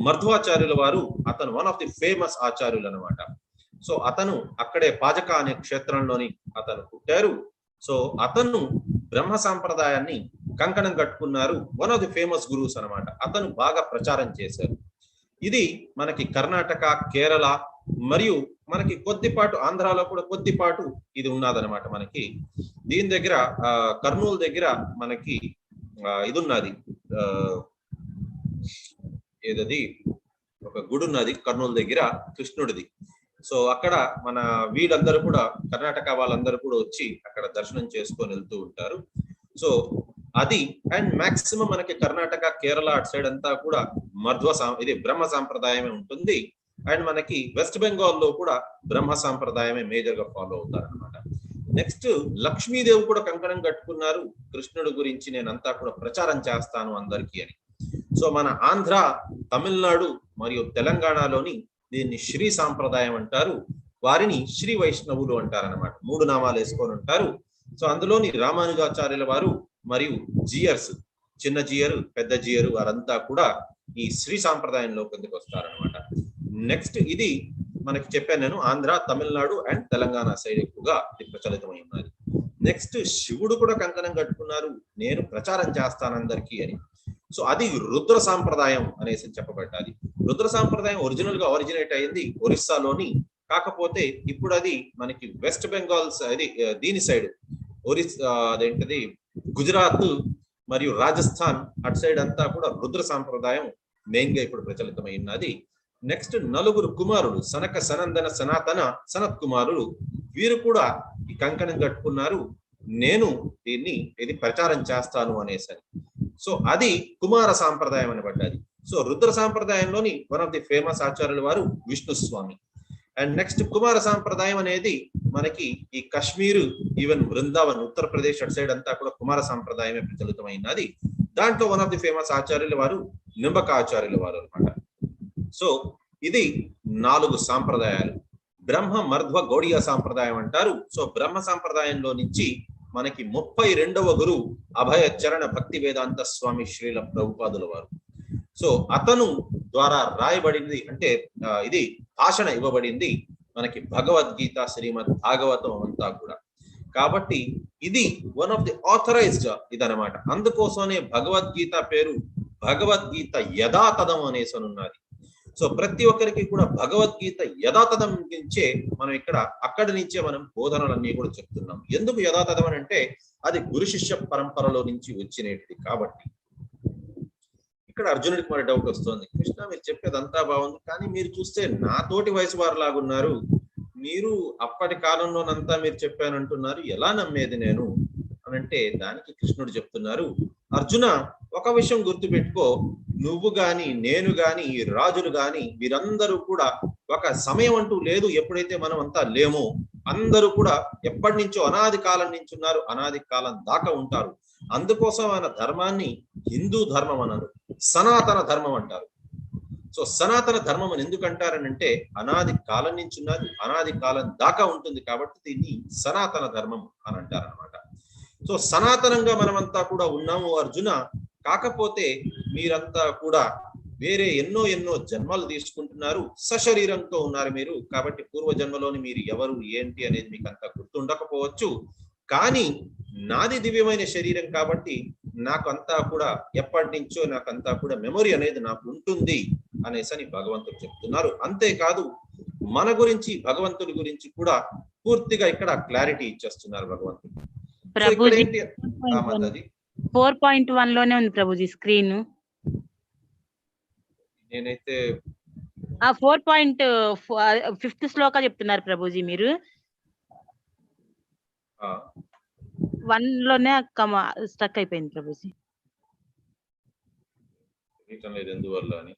మధ్వాచార్యుల వారు, అతను వన్ ఆఫ్ ది ఫేమస్ ఆచార్యులు అనమాట. సో అతను అక్కడే పాజక అనే క్షేత్రంలోని అతను పుట్టారు. సో అతను బ్రహ్మ సాంప్రదాయాన్ని కంకణం కట్టుకున్నారు. వన్ ఆఫ్ ది ఫేమస్ గురువుస్ అనమాట. అతను బాగా ప్రచారం చేశారు. ఇది మనకి కర్ణాటక, కేరళ మరియు మనకి కొద్దిపాటు ఆంధ్రాలో కూడా కొద్దిపాటు ఇది ఉన్నదనమాట. మనకి దీని దగ్గర కర్నూలు దగ్గర మనకి ఇది ఉన్నది, ఏదది ఒక గుడి ఉన్నది కర్నూలు దగ్గర కృష్ణుడిది. సో అక్కడ మన వీళ్ళందరూ కూడా కర్ణాటక వాళ్ళందరూ కూడా వచ్చి అక్కడ దర్శనం చేసుకొని వెళ్తూ ఉంటారు. సో అది అండ్ మాక్సిమం మనకి కర్ణాటక, కేరళ అటు సైడ్ అంతా కూడా ఇది బ్రహ్మ సాంప్రదాయమే ఉంటుంది. అండ్ మనకి వెస్ట్ బెంగాల్లో కూడా బ్రహ్మ సాంప్రదాయమే మేజర్ గా ఫాలో అవుతారు అనమాట. నెక్స్ట్ లక్ష్మీదేవి కూడా కంకణం కట్టుకున్నారు, కృష్ణుడు గురించి నేనంతా కూడా ప్రచారం చేస్తాను అందరికీ అని. సో మన ఆంధ్ర, తమిళనాడు మరియు తెలంగాణలోని దీన్ని శ్రీ సాంప్రదాయం అంటారు. వారిని శ్రీ వైష్ణవులు అంటారు అనమాట. 3 నామాలు వేసుకొని ఉంటారు. సో అందులోని రామానుజాచార్యుల వారు మరియు జియర్స్, చిన్న జియరు, పెద్ద జియరు వారంతా కూడా ఈ శ్రీ సాంప్రదాయంలో కిందకి వస్తారనమాట. నెక్స్ట్ ఇది మనకి చెప్పాను నేను, ఆంధ్ర, తమిళనాడు అండ్ తెలంగాణ సైడ్ ఎక్కువగా ఇది ప్రచలితమై ఉన్నది. నెక్స్ట్ శివుడు కూడా కంకణం కట్టుకున్నారు, నేను ప్రచారం చేస్తాను అందరికీ అని. సో అది రుద్ర సాంప్రదాయం అనేసి చెప్పబడ్డది. రుద్ర సాంప్రదాయం ఒరిజినల్ గా ఆరిజినేట్ అయింది ఒరిస్సాలోని. కాకపోతే ఇప్పుడు అది మనకి వెస్ట్ బెంగాల్ ఇది దీని సైడ్ అదేంటిది గుజరాత్ మరియు రాజస్థాన్ అటు సైడ్ అంతా కూడా రుద్ర సాంప్రదాయం మెయిన్ గా ఇప్పుడు ప్రచలితమై ఉన్నది. నెక్స్ట్ 4 కుమారులు సనక, సనందన, సనాతన, సనత్ కుమారులు, వీరు కూడా ఈ కంకణం కట్టుకున్నారు, నేను దీన్ని ఇది ప్రచారం చేస్తాను అనేసరి. సో అది కుమార సాంప్రదాయం అని పడ్డది. సో రుద్ర సాంప్రదాయంలోని వన్ ఆఫ్ ది ఫేమస్ ఆచార్యుల వారు విష్ణు స్వామి. అండ్ నెక్స్ట్ కుమార సాంప్రదాయం అనేది మనకి ఈ కాశ్మీర్, ఈవెన్ బృందావన్, ఉత్తరప్రదేశ్ అటు సైడ్ అంతా కూడా కుమార సాంప్రదాయమే ప్రచలితమైనది. దాంట్లో వన్ ఆఫ్ ది ఫేమస్ ఆచార్యుల వారు నింబక ఆచార్యుల వారు అనమాట. సో ఇది 4 సాంప్రదాయాలు. బ్రహ్మ, మర్ధ్వ, గౌడియ సాంప్రదాయం అంటారు. సో బ్రహ్మ సాంప్రదాయంలో నుంచి మనకి 32వ గురువు అభయ చరణ భక్తి వేదాంత స్వామి శ్రీల ప్రభుపాదుల వారు. సో అతను ద్వారా రాయబడింది అంటే ఇది భాషణ ఇవ్వబడింది మనకి భగవద్గీత, శ్రీమద్ భాగవతం అంతా కూడా. కాబట్టి ఇది వన్ ఆఫ్ ది ఆథరైజ్డ్ ఇదనమాట. అందుకోసమే భగవద్గీత పేరు భగవద్గీత యథాతథం అనేసి ఉన్నది. సో ప్రతి ఒక్కరికి కూడా భగవద్గీత యథాతథం నుంచే మనం ఇక్కడ అక్కడి నుంచే మనం బోధనలన్నీ కూడా చెప్తున్నాం. ఎందుకు యథాతథం అని అంటే అది గురు శిష్య పరంపరలో నుంచి వచ్చినది కాబట్టి. ఇక్కడ అర్జునుడికి మరి డౌట్ వస్తుంది, కృష్ణ మీరు చెప్పేది అంతా బాగుంది, కానీ మీరు చూస్తే నా తోటి వయసు వారు లాగున్నారు, మీరు అప్పటి కాలంలోనంతా మీరు చెప్పానంటున్నారు, ఎలా నమ్మేది నేను అని అంటే దానికి కృష్ణుడు చెప్తున్నారు, అర్జున ఒక విషయం గుర్తుపెట్టుకో, నువ్వు గాని నేను గాని రాజులు గాని వీరందరూ కూడా ఒక సమయం అంటూ లేదు, ఎప్పుడైతే మనం అంతా లేమో అందరూ కూడా ఎప్పటి నుంచో అనాది కాలం నుంచి ఉన్నారు, అనాది కాలం దాకా ఉంటారు. అందుకోసం ఆయన ధర్మాన్ని హిందూ ధర్మం అన్నారు, సనాతన ధర్మం అంటారు. సో సనాతన ధర్మం అని ఎందుకు అంటారనంటే అనాది కాలం నుంచి ఉన్నది, అనాది కాలం దాకా ఉంటుంది కాబట్టి దీన్ని సనాతన ధర్మం అని అంటారనమాట. సో సనాతనంగా మనమంతా కూడా ఉన్నాము అర్జున, కాకపోతే మీరంతా కూడా వేరే ఎన్నో ఎన్నో జన్మలు తీసుకుంటున్నారు, సశరీరంతో ఉన్నారు మీరు, కాబట్టి పూర్వజన్మలోని మీరు ఎవరు ఏంటి అనేది మీకు అంతా గుర్తుండకపోవచ్చు, కానీ నాది దివ్యమైన శరీరం కాబట్టి నాకంతా కూడా ఎప్పటి నుంచో నాకంతా కూడా మెమొరీ అనేది నాకు ఉంటుంది అనేసి భగవంతుడు చెప్తున్నారు. అంతేకాదు మన గురించి భగవంతుడి గురించి కూడా పూర్తిగా ఇక్కడ క్లారిటీ ఇచ్చేస్తున్నారు భగవంతుడు. ప్రభుజీ 4.1 లోనే ఉంది ప్రభుజీ స్క్రీన్. నేనైతే 4.5 శ్లోక చెప్తున్నారు ప్రభుజీ మీరు. 1 లోనే స్టక్ అయిపోయింది ప్రభుజీ. లేదు ఎందువల్ల అని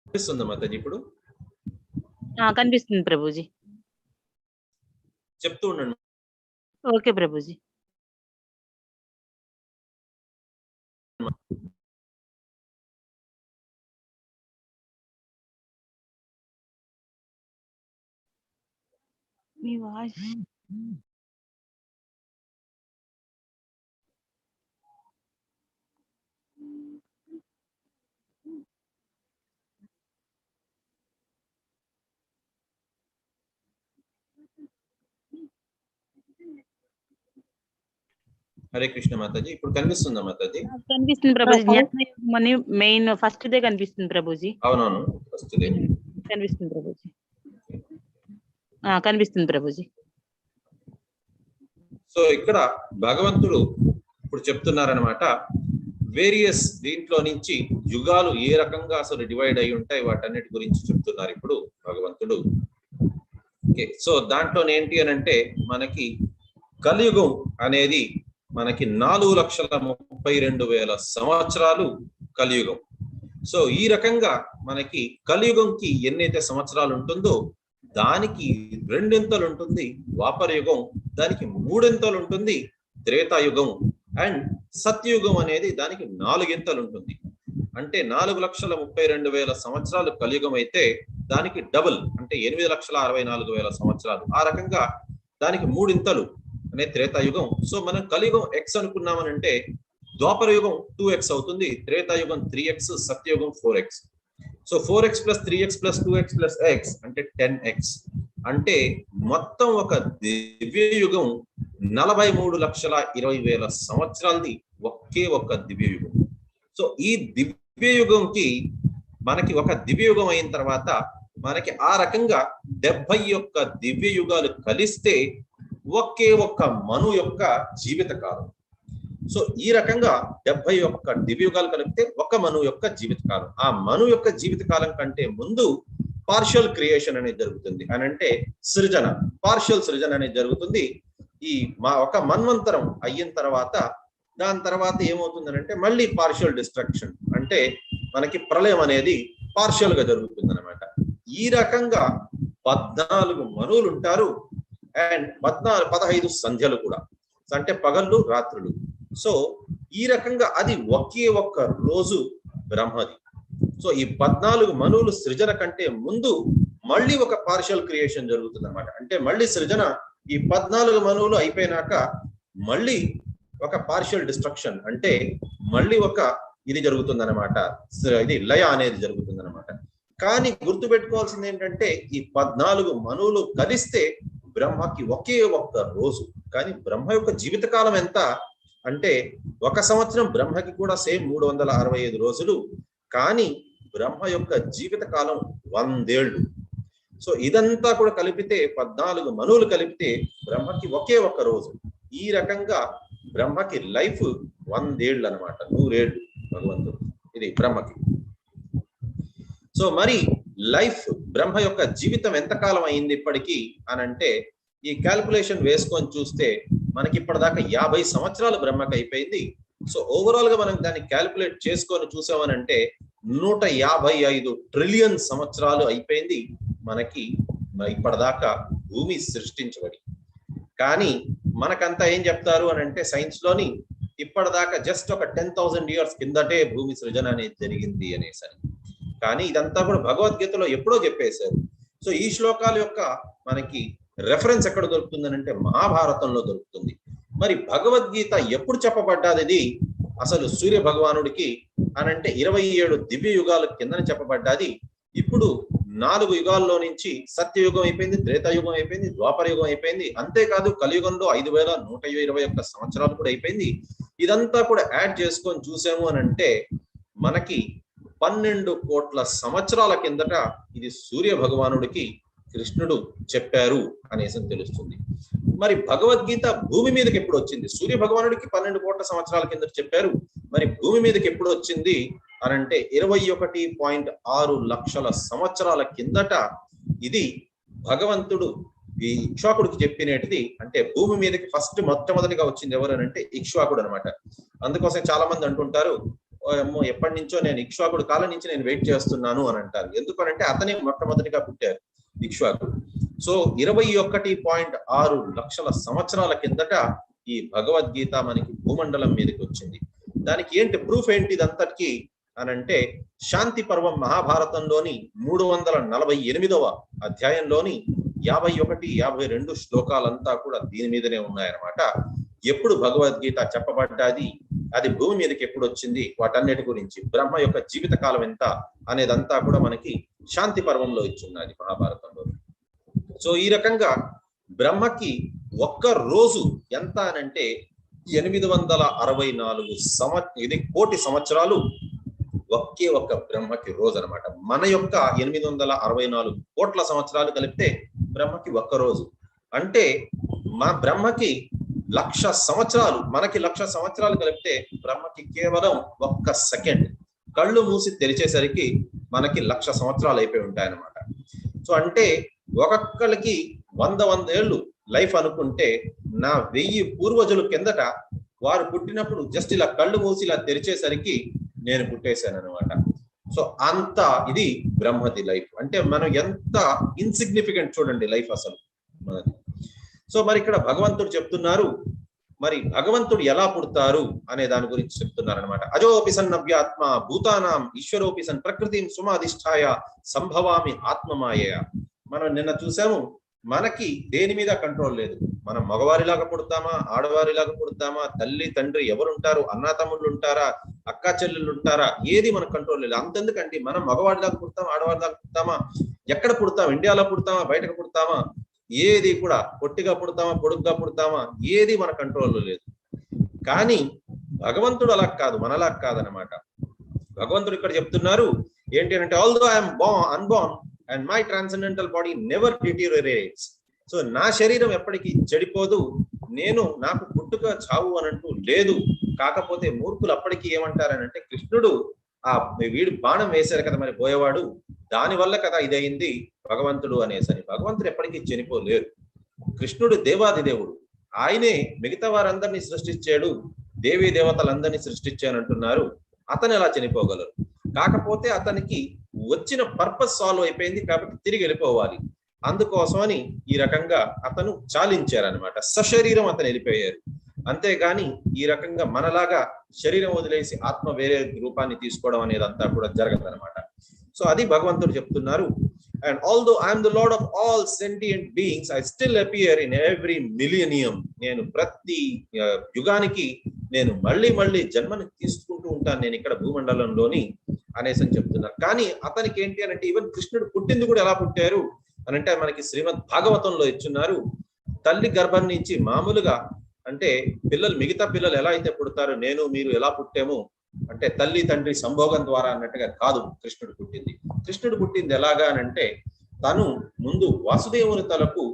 కనిపిస్తుందా మాతాజీ? ఇప్పుడు కనిపిస్తుంది ప్రభుజీ. చెప్తూ ఉండండి. ఓకే ప్రభుజీ. మీ వాయిస్ హరే కృష్ణ మాతాజీ. ఇప్పుడు కనిపిస్తుందా మాతాజీ? కనిపిస్తుంది ప్రభుజీ. జ్ఞానయోగం మెయిన్ ఫస్ట్ దే కనిపిస్తుంది ప్రభుజీ. అవునవును ఫస్ట్ దే కనిపిస్తుంది ప్రభుజీ. కనిపిస్తుంది ప్రభుజీ. సో ఇక్కడ భగవంతుడు ఇప్పుడు చెప్తున్నారనమాట, వేరియస్ దీంట్లో నుంచి యుగాలు ఏ రకంగా అసలు డివైడ్ అయి ఉంటాయి వాటన్నిటి గురించి చెప్తున్నారు ఇప్పుడు భగవంతుడు. ఓకే, సో దాంట్లో ఏంటి అని అంటే మనకి కలియుగం అనేది మనకి 4,32,000 సంవత్సరాలు కలియుగం. సో ఈ రకంగా మనకి కలియుగంకి ఎన్నైతే సంవత్సరాలు ఉంటుందో దానికి 2 ఉంటుంది ద్వాపర యుగం, దానికి 3 ఉంటుంది త్రేతాయుగం, అండ్ సత్యుగం అనేది దానికి 4 ఉంటుంది. అంటే 4,32,000 సంవత్సరాలు కలియుగం అయితే దానికి డబుల్ అంటే 8,64,000 సంవత్సరాలు. ఆ రకంగా దానికి 3 అనే త్రేతాయుగం. సో మనం కలియుగం ఎక్స్ అనుకున్నామనంటే ద్వాపర యుగం 2x అవుతుంది, Treta Yuga 3x, సత్యయుగం 4x. So 4x + 3x + 2x + x అంటే 10x. అంటే మొత్తం ఒక దివ్య యుగం 43,20,000 సంవత్సరాలది ఒకే ఒక్క దివ్య యుగం. సో ఈ దివ్య యుగంకి మనకి ఒక దివ్య యుగం అయిన తర్వాత మనకి ఆ రకంగా 71 దివ్య యుగాలు కలిస్తే ఒకే ఒక్క మను యొక్క జీవిత కాలం. సో ఈ రకంగా 71 దివ్య యుగాలు కలిపితే ఒక మను యొక్క జీవిత కాలం. ఆ మను యొక్క జీవిత కాలం కంటే ముందు పార్షియల్ క్రియేషన్ అనేది జరుగుతుంది, అని అంటే సృజన, పార్షియల్ సృజన అనేది జరుగుతుంది. ఈ ఒక మన్వంతరం అయిన తర్వాత దాని తర్వాత ఏమవుతుంది అంటే మళ్ళీ పార్షియల్ డిస్ట్రక్షన్ అంటే మనకి ప్రళయం అనేది పార్షియల్ గా జరుగుతుంది అనమాట. ఈ రకంగా 14 మనువులు ఉంటారు అండ్ 15 సంధ్యలు కూడా, అంటే పగళ్ళు రాత్రులు. సో ఈ రకంగా అది ఒకే ఒక్క రోజు బ్రహ్మది. సో ఈ 14 మనువులు సృజన కంటే ముందు మళ్ళీ ఒక పార్షియల్ క్రియేషన్ జరుగుతుంది అనమాట. అంటే మళ్ళీ సృజన ఈ 14 మనువులు అయిపోయినాక మళ్ళీ ఒక పార్షియల్ డిస్ట్రక్షన్ అంటే మళ్ళీ ఒక ఇది జరుగుతుంది అనమాట, ఇది లయ అనేది జరుగుతుంది అనమాట. కానీ గుర్తుపెట్టుకోవాల్సింది ఏంటంటే ఈ 14 మనువులు కలిస్తే బ్రహ్మకి ఒకే ఒక్క రోజు. కానీ బ్రహ్మ యొక్క జీవితకాలం ఎంత అంటే 1 సంవత్సరం బ్రహ్మకి కూడా సేమ్ 365 రోజులు, కానీ బ్రహ్మ యొక్క జీవితకాలం 100 ఏళ్ళు. సో ఇదంతా కూడా కలిపితే 14 మనువులు కలిపితే బ్రహ్మకి ఒకే ఒక్క రోజు. ఈ రకంగా బ్రహ్మకి లైఫ్ 100 ఏళ్ళు అనమాట, 100 ఏళ్ళు భగవంతుడు, ఇది బ్రహ్మకి. సో మరి లైఫ్ బ్రహ్మ యొక్క జీవితం ఎంతకాలం అయింది ఇప్పటికీ అని అంటే, ఈ క్యాల్కులేషన్ వేసుకొని చూస్తే మనకి ఇప్పటిదాకా 50 సంవత్సరాలు బ్రహ్మకి అయిపోయింది. సో ఓవరాల్ గా మనం దాన్ని క్యాల్కులేట్ చేసుకొని చూసామనంటే 155 ట్రిలియన్ సంవత్సరాలు అయిపోయింది మనకి ఇప్పటిదాకా భూమి సృష్టించబడి. కానీ మనకంతా ఏం చెప్తారు అని అంటే సైన్స్ లోని, ఇప్పటిదాకా జస్ట్ ఒక 10,000 ఇయర్స్ కిందటే భూమి సృజన అనేది జరిగింది అనేసి. కానీ ఇదంతా కూడా భగవద్గీతలో ఎప్పుడో చెప్పేశారు. సో ఈ శ్లోకాల యొక్క మనకి రెఫరెన్స్ ఎక్కడ దొరుకుతుందని అంటే మహాభారతంలో దొరుకుతుంది. మరి భగవద్గీత ఎప్పుడు చెప్పబడ్డాది అసలు సూర్య భగవానుడికి అనంటే 27 దివ్య యుగాల కిందని చెప్పబడ్డాది. ఇప్పుడు 4 యుగాల్లో నుంచి సత్యయుగం అయిపోయింది, త్రేతాయుగం అయిపోయింది, ద్వాపర యుగం అయిపోయింది. అంతేకాదు కలియుగంలో 5121 సంవత్సరాలు కూడా అయిపోయింది. ఇదంతా కూడా యాడ్ చేసుకొని చూసాము అని అంటే మనకి 12 కోట్ల సంవత్సరాల కిందట ఇది సూర్య భగవానుడికి కృష్ణుడు చెప్పారు అనేసి తెలుస్తుంది. మరి భగవద్గీత భూమి మీదకి ఎప్పుడు వచ్చింది? సూర్య భగవానుడికి 12 కోట్ల సంవత్సరాల కింద చెప్పారు. మరి భూమి మీదకి ఎప్పుడు వచ్చింది అనంటే 21.6 లక్షల సంవత్సరాల కిందట ఇది భగవంతుడు ఈ ఇక్ష్వాకుడికి చెప్పినది. అంటే భూమి మీదకి ఫస్ట్ మొట్టమొదటిగా వచ్చింది ఎవరు అనంటే ఇక్ష్వాకుడు అనమాట. అందుకోసం చాలా మంది అంటుంటారు, ఎప్పటి నుంచో నేను ఇక్ష్వాకుడు కాలం నుంచి నేను వెయిట్ చేస్తున్నాను అని అంటారు. ఎందుకనంటే అతనే మొట్టమొదటిగా పుట్టారు ఇక్ష్వాకుడు. సో 21.6 లక్షల సంవత్సరాల కిందట ఈ భగవద్గీత మనకి భూమండలం మీదకి వచ్చింది. దానికి ఏంటి ప్రూఫ్ ఏంటి ఇదంతటికి అనంటే శాంతి పర్వం మహాభారతంలోని 348వ అధ్యాయంలోని 51, 52 శ్లోకాలంతా కూడా దీని మీదనే ఉన్నాయన్నమాట. ఎప్పుడు భగవద్గీత చెప్పబడ్డాది, అది భూమి మీదకి ఎప్పుడు వచ్చింది, వాటన్నిటి గురించి, బ్రహ్మ యొక్క జీవిత కాలం ఎంత అనేదంతా కూడా మనకి శాంతి పర్వంలో ఇచ్చున్నది మహాభారతంలో. సో ఈ రకంగా బ్రహ్మకి ఒక్క రోజు ఎంత అనంటే 864 కోటి సంవత్సరాలు ఒకే ఒక్క బ్రహ్మకి రోజు అనమాట. మన యొక్క 864 కోట్ల సంవత్సరాలు కలిపితే బ్రహ్మకి ఒక్క రోజు. అంటే మా బ్రహ్మకి 1,00,000 సంవత్సరాలు, మనకి 1,00,000 సంవత్సరాలు కలిపితే బ్రహ్మకి కేవలం ఒక్క సెకండ్. కళ్ళు మూసి తెరిచేసరికి మనకి 1,00,000 సంవత్సరాలు అయిపోయి ఉంటాయన్నమాట. సో అంటే ఒక్కొక్కరికి 100 ఏళ్ళు లైఫ్ అనుకుంటే నా 1000 పూర్వజుల కిందట వారు పుట్టినప్పుడు జస్ట్ ఇలా కళ్ళు మూసి ఇలా తెరిచేసరికి నేను పుట్టేశాను అనమాట. సో అంత ఇది బ్రహ్మది లైఫ్. అంటే మనం ఎంత ఇన్సిగ్నిఫికెంట్ చూడండి లైఫ్ అసలు మనది. సో మరి ఇక్కడ భగవంతుడు చెప్తున్నారు, మరి భగవంతుడు ఎలా పుడతారు అనే దాని గురించి చెప్తున్నారు అనమాట. అజోపి సన్నవ్యాత్మ భూతానాం ఈశ్వరోపి సన్ ప్రకృతిం సుమాధిష్ఠాయ సంభవామి ఆత్మమాయ. మనం నిన్న చూసాము, మనకి దేని మీద కంట్రోల్ లేదు. మనం మగవారిలాగా పుడతామా, ఆడవారిలాగా పుడతామా, తల్లి తండ్రి ఎవరుంటారు, అన్నా తమ్ముళ్ళు ఉంటారా, అక్కా చెల్లెళ్ళు ఉంటారా, ఏది మనకు కంట్రోల్ లేదు. అంతెందుకండి, మనం మగవారిలాగా పుడతామా, ఆడవారిలాగా పుడతామా, ఎక్కడ పుడతాం, ఇండియాలో పుడతామా, బయటకు పుడతామా, ఏది కూడా పొట్టిగా పుడతామా, పొడుగ్గా పుడతామా, ఏది మన కంట్రోల్లో లేదు. కానీ భగవంతుడు అలా కాదు, మనలా కాదనమాట. భగవంతుడు ఇక్కడ చెప్తున్నారు ఏంటి అంటే, although I'm unborn and my transcendental body never deteriorates. So నా శరీరం ఎప్పటికీ చెడిపోదు, నాకు పుట్టుక చావు అనంటూ లేదు. కాకపోతే మూర్ఖులు అప్పటికి ఏమంటారనంటే, కృష్ణుడు వీడు బాణం వేశారు కదా మరి పోయేవాడు, దాని వల్ల కదా ఇదయింది భగవంతుడు అనేసని. భగవంతుడు ఎప్పటికీ చనిపోలేరు. కృష్ణుడు దేవాదిదేవుడు, ఆయనే మిగతా వారందరినీ సృష్టించాడు, దేవీ దేవతలందరినీ సృష్టించానంటున్నారు. అతను ఎలా చనిపోగలరు? కాకపోతే అతనికి వచ్చిన పర్పస్ సాల్వ్ అయిపోయింది కాబట్టి తిరిగి వెళ్ళిపోవాలి. అందుకోసమని ఈ రకంగా అతను చాలించారనమాట. సశరీరం అతను వెళ్ళిపోయారు. అంతేగాని ఈ రకంగా మనలాగా శరీరం వదిలేసి ఆత్మ వేరే రూపాన్ని తీసుకోవడం అనేది అంతా కూడా జరగదనమాట. సో అది భగవంతుడు చెప్తున్నారు. And although I'm the lord of all sentient beings I still appear in every millennium. నేను ప్రతి యుగానికి నేను మళ్ళీ జన్మని తీసుకుంటూ ఉంటాను నేను ఇక్కడ భూమండలంలోని అనేసి అని చెప్తున్నారు. కానీ అతనికి ఏంటి అనంటే, ఈవెన్ కృష్ణుడు పుట్టింది కూడా ఎలా పుట్టారు అనంటే మనకి శ్రీమద్ భాగవతంలో ఇచ్చున్నారు. తల్లి గర్భం నుంచి మామూలుగా అంటే మిగతా పిల్లలు ఎలా అయితే పుడతారో నేను మీరు ఎలా పుట్టాము అంటే తల్లి తండ్రి సంభోగం ద్వారా అన్నట్టుగా కాదు కృష్ణుడు పుట్టింది. కృష్ణుడు పుట్టింది ఎలాగా అనంటే, తను ముందు వాసుదేవుని తలకు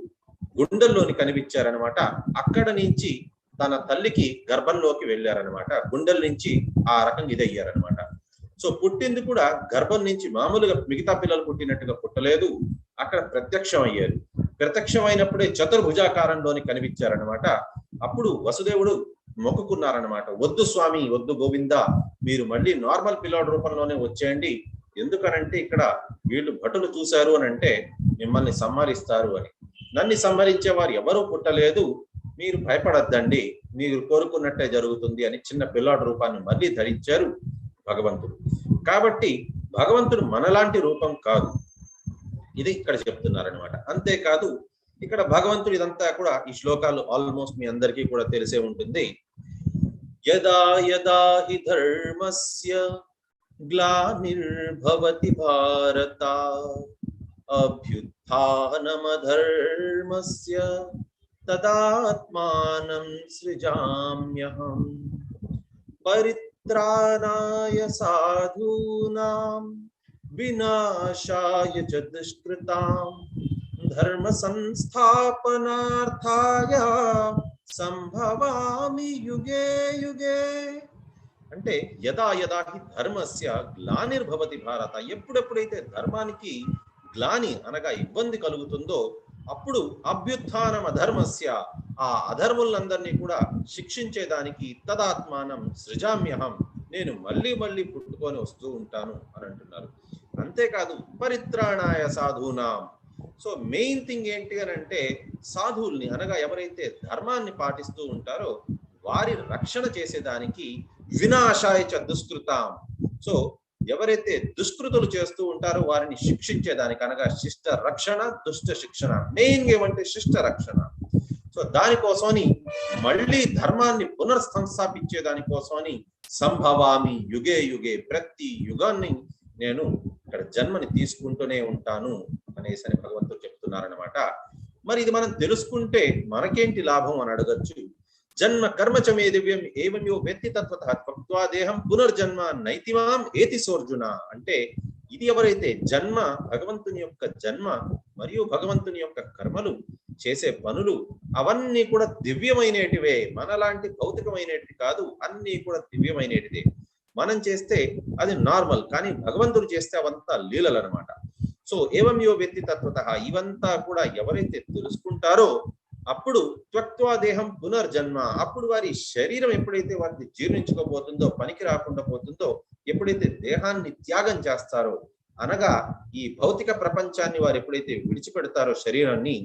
గుండెల్లోని కనిపించారనమాట. అక్కడ నుంచి తన తల్లికి గర్భంలోకి వెళ్ళారనమాట. గుండెల నుంచి ఆ రకంగా ఇదయ్యారనమాట. సో పుట్టింది కూడా గర్భం నుంచి మామూలుగా మిగతా పిల్లలు పుట్టినట్టుగా పుట్టలేదు, అక్కడ ప్రత్యక్షం అయ్యారు. ప్రత్యక్షం అయినప్పుడే చతుర్భుజాకారంలోని కనిపించారనమాట. అప్పుడు వసుదేవుడు మొక్కుకున్నారనమాట, వద్దు స్వామి, వద్దు గోవింద, మీరు మళ్ళీ నార్మల్ పిల్లాడి రూపంలోనే వచ్చేయండి. ఎందుకనంటే ఇక్కడ వీళ్ళు భటులు చూశారు అని అంటే మిమ్మల్ని సంహరిస్తారు అని. నన్ను సంహరించే వారు ఎవరూ పుట్టలేదు, మీరు భయపడద్దండి, మీరు కోరుకున్నట్టే జరుగుతుంది అని చిన్న పిల్లాడి రూపాన్ని మళ్ళీ ధరించారు భగవంతుడు. కాబట్టి భగవంతుడు మనలాంటి రూపం కాదు, ఇది ఇక్కడ చెప్తున్నారనమాట. అంతేకాదు ఇక్కడ భగవంతుడు ఇదంతా కూడా ఈ శ్లోకాలు ఆల్మోస్ట్ మీ అందరికీ కూడా తెలిసే ఉంటుంది. యదా యదా హి ధర్మస్య గ్లానిర్భవతి భారత అభ్యుత్థానమధర్మస్య తదాత్మానం సృజామ్యహం పరిత్రాణాయ సాధూనాం వినాశాయ చ దుష్కృతాం ధర్మ సంస్థాపనార్థాయ సంభవామి యుగే యుగే. అంటే యదా యదా హి ధర్మస్య గ్లానిర్భవతి భారత, ఎప్పుడెప్పుడైతే ధర్మానికి గ్లాని అనగా ఇబ్బంది కలుగుతుందో అప్పుడు అభ్యుత్థానం అధర్మస్య, ఆ అధర్ములందరినీ కూడా శిక్షించేదానికి తదాత్మానం సృజామ్యహం, నేను మళ్ళీ మళ్ళీ పుట్టుకొని వస్తూ ఉంటాను అని అంటున్నారు. అంతేకాదు పరిత్రాణాయ సాధూనాం, సో మెయిన్ థింగ్ ఏంటి అని అంటే సాధువుల్ని అనగా ఎవరైతే ధర్మాన్ని పాటిస్తూ ఉంటారో వారి రక్షణ చేసేదానికి, వినాశాయ చ దుష్కృతాం, సో ఎవరైతే దుష్కృతులు చేస్తూ ఉంటారో వారిని శిక్షించేదానికి అనగా శిష్ట రక్షణ దుష్ట శిక్షణ, మెయిన్ ఏమంటే శిష్ట రక్షణ. సో దానికోసమని మళ్ళీ ధర్మాన్ని పునర్సంస్థాపించే దానికోసమని సంభవామి యుగే యుగే, ప్రతి యుగాన్ని నేను ఇక్కడ జన్మని తీసుకుంటూనే ఉంటాను అనేసి అని భగవంతుడు చెప్తున్నారనమాట. మరి ఇది మనం తెలుసుకుంటే మనకేంటి లాభం అని అడగచ్చు. జన్మ కర్మచ మే దివ్యం ఏవన్యో వ్యక్తి తత్వతః త్వక్త్వా దేహం పునర్జన్మ నైతిమాం ఏతి సోర్జున, అంటే ఇది ఎవరైతే జన్మ, భగవంతుని యొక్క జన్మ మరియు భగవంతుని యొక్క కర్మలు చేసే పనులు అవన్నీ కూడా దివ్యమైనటివే, మనలాంటి భౌతికమైనటివి కాదు, అన్నీ కూడా దివ్యమైనటిదే. మనం చేస్తే అది నార్మల్, కానీ భగవంతుడు చేస్తే అవంతా లీలలు అనమాట. సో ఏవంయో వ్యక్తి తత్వతః, ఇవంతా కూడా ఎవరైతే తెలుసుకుంటారో అప్పుడు త్వక్త్వా దేహం పునర్జన్మ, అప్పుడు వారి శరీరం ఎప్పుడైతే వారిని జీర్ణించుకోబోతుందో, పనికి రాకుండా పోతుందో, ఎప్పుడైతే దేహాన్ని త్యాగం చేస్తారో అనగా ఈ భౌతిక ప్రపంచాన్ని వారు ఎప్పుడైతే విడిచిపెడతారో శరీరాన్ని,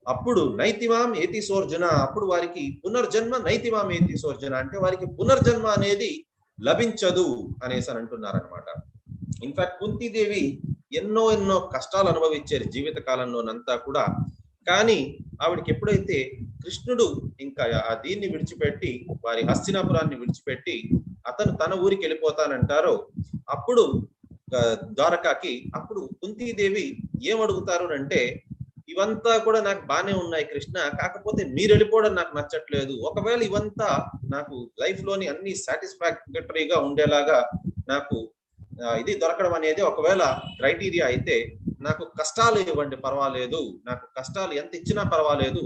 అప్పుడు నైతిమాం ఏతి సోర్జన, అప్పుడు వారికి పునర్జన్మ, నైతిమాం ఏతి సోర్జన అంటే వారికి పునర్జన్మ అనేది లభించదు అనేసి అని అంటున్నారనమాట. ఇన్ఫాక్ట్ కుంతీదేవి ఎన్నో ఎన్నో కష్టాలు అనుభవించారు జీవిత కాలంలోనంతా కూడా. కానీ ఆవిడకి ఎప్పుడైతే కృష్ణుడు ఇంకా ఆ దీన్ని విడిచిపెట్టి వారి హస్తినాపురాన్ని విడిచిపెట్టి అతను తన ఊరికి వెళ్ళిపోతానంటారో అప్పుడు ద్వారకాకి, అప్పుడు కుంతీదేవి ఏమడుగుతారు అంటే, ఇవంతా కూడా నాకు బానే ఉన్నాయి కృష్ణ, కాకపోతే మీరు వెళ్ళిపోవడం నాకు నచ్చట్లేదు, ఒకవేళ ఇవంతా నాకు లైఫ్ లోని అన్ని సాటిస్ఫాక్టరీగా ఉండేలాగా నాకు ఇది దొరకడం అనేది ఒకవేళ క్రైటీరియా అయితే నాకు కష్టాలు ఇవ్వండి పర్వాలేదు, నాకు కష్టాలు ఎంత ఇచ్చినా పర్వాలేదు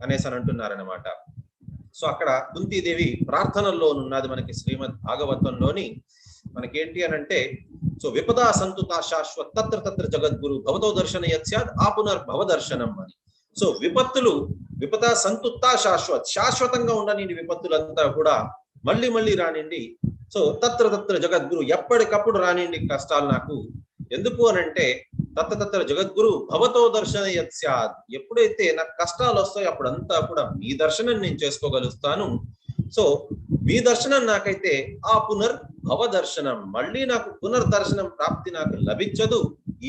అనేసి అని అంటున్నారనమాట. సో అక్కడ కుంతీదేవి ప్రార్థనల్లో ఉన్నది మనకి శ్రీమద్ భాగవతంలోని మనకేంటి అని అంటే, సో విపదా సంతుతా శాశ్వత తత్ర తత్ర జగద్గురు భవతో దర్శన యత్స్యాద్ ఆపునర్భవ దర్శనం అని. సో విపత్తులు విపదా సంతుతా శాశ్వత్, శాశ్వతంగా ఉండని విపత్తులంతా కూడా మళ్ళీ మళ్ళీ రానిండి. సో తత్ర తత్ర జగద్గురు, ఎప్పటికప్పుడు రానిండి కష్టాలు నాకు. ఎందుకు అనంటే తత్ర జగద్గురు భవతో దర్శన యత్స్యాద్, ఎప్పుడైతే నాకు కష్టాలు వస్తాయో అప్పుడంతా కూడా మీ దర్శనం నేను చేసుకోగలుగుతాను. సో మీ దర్శనం నాకైతే ఆ పునర్భవ దర్శనం, మళ్ళీ నాకు పునర్దర్శనం ప్రాప్తి నాకు లభించదు,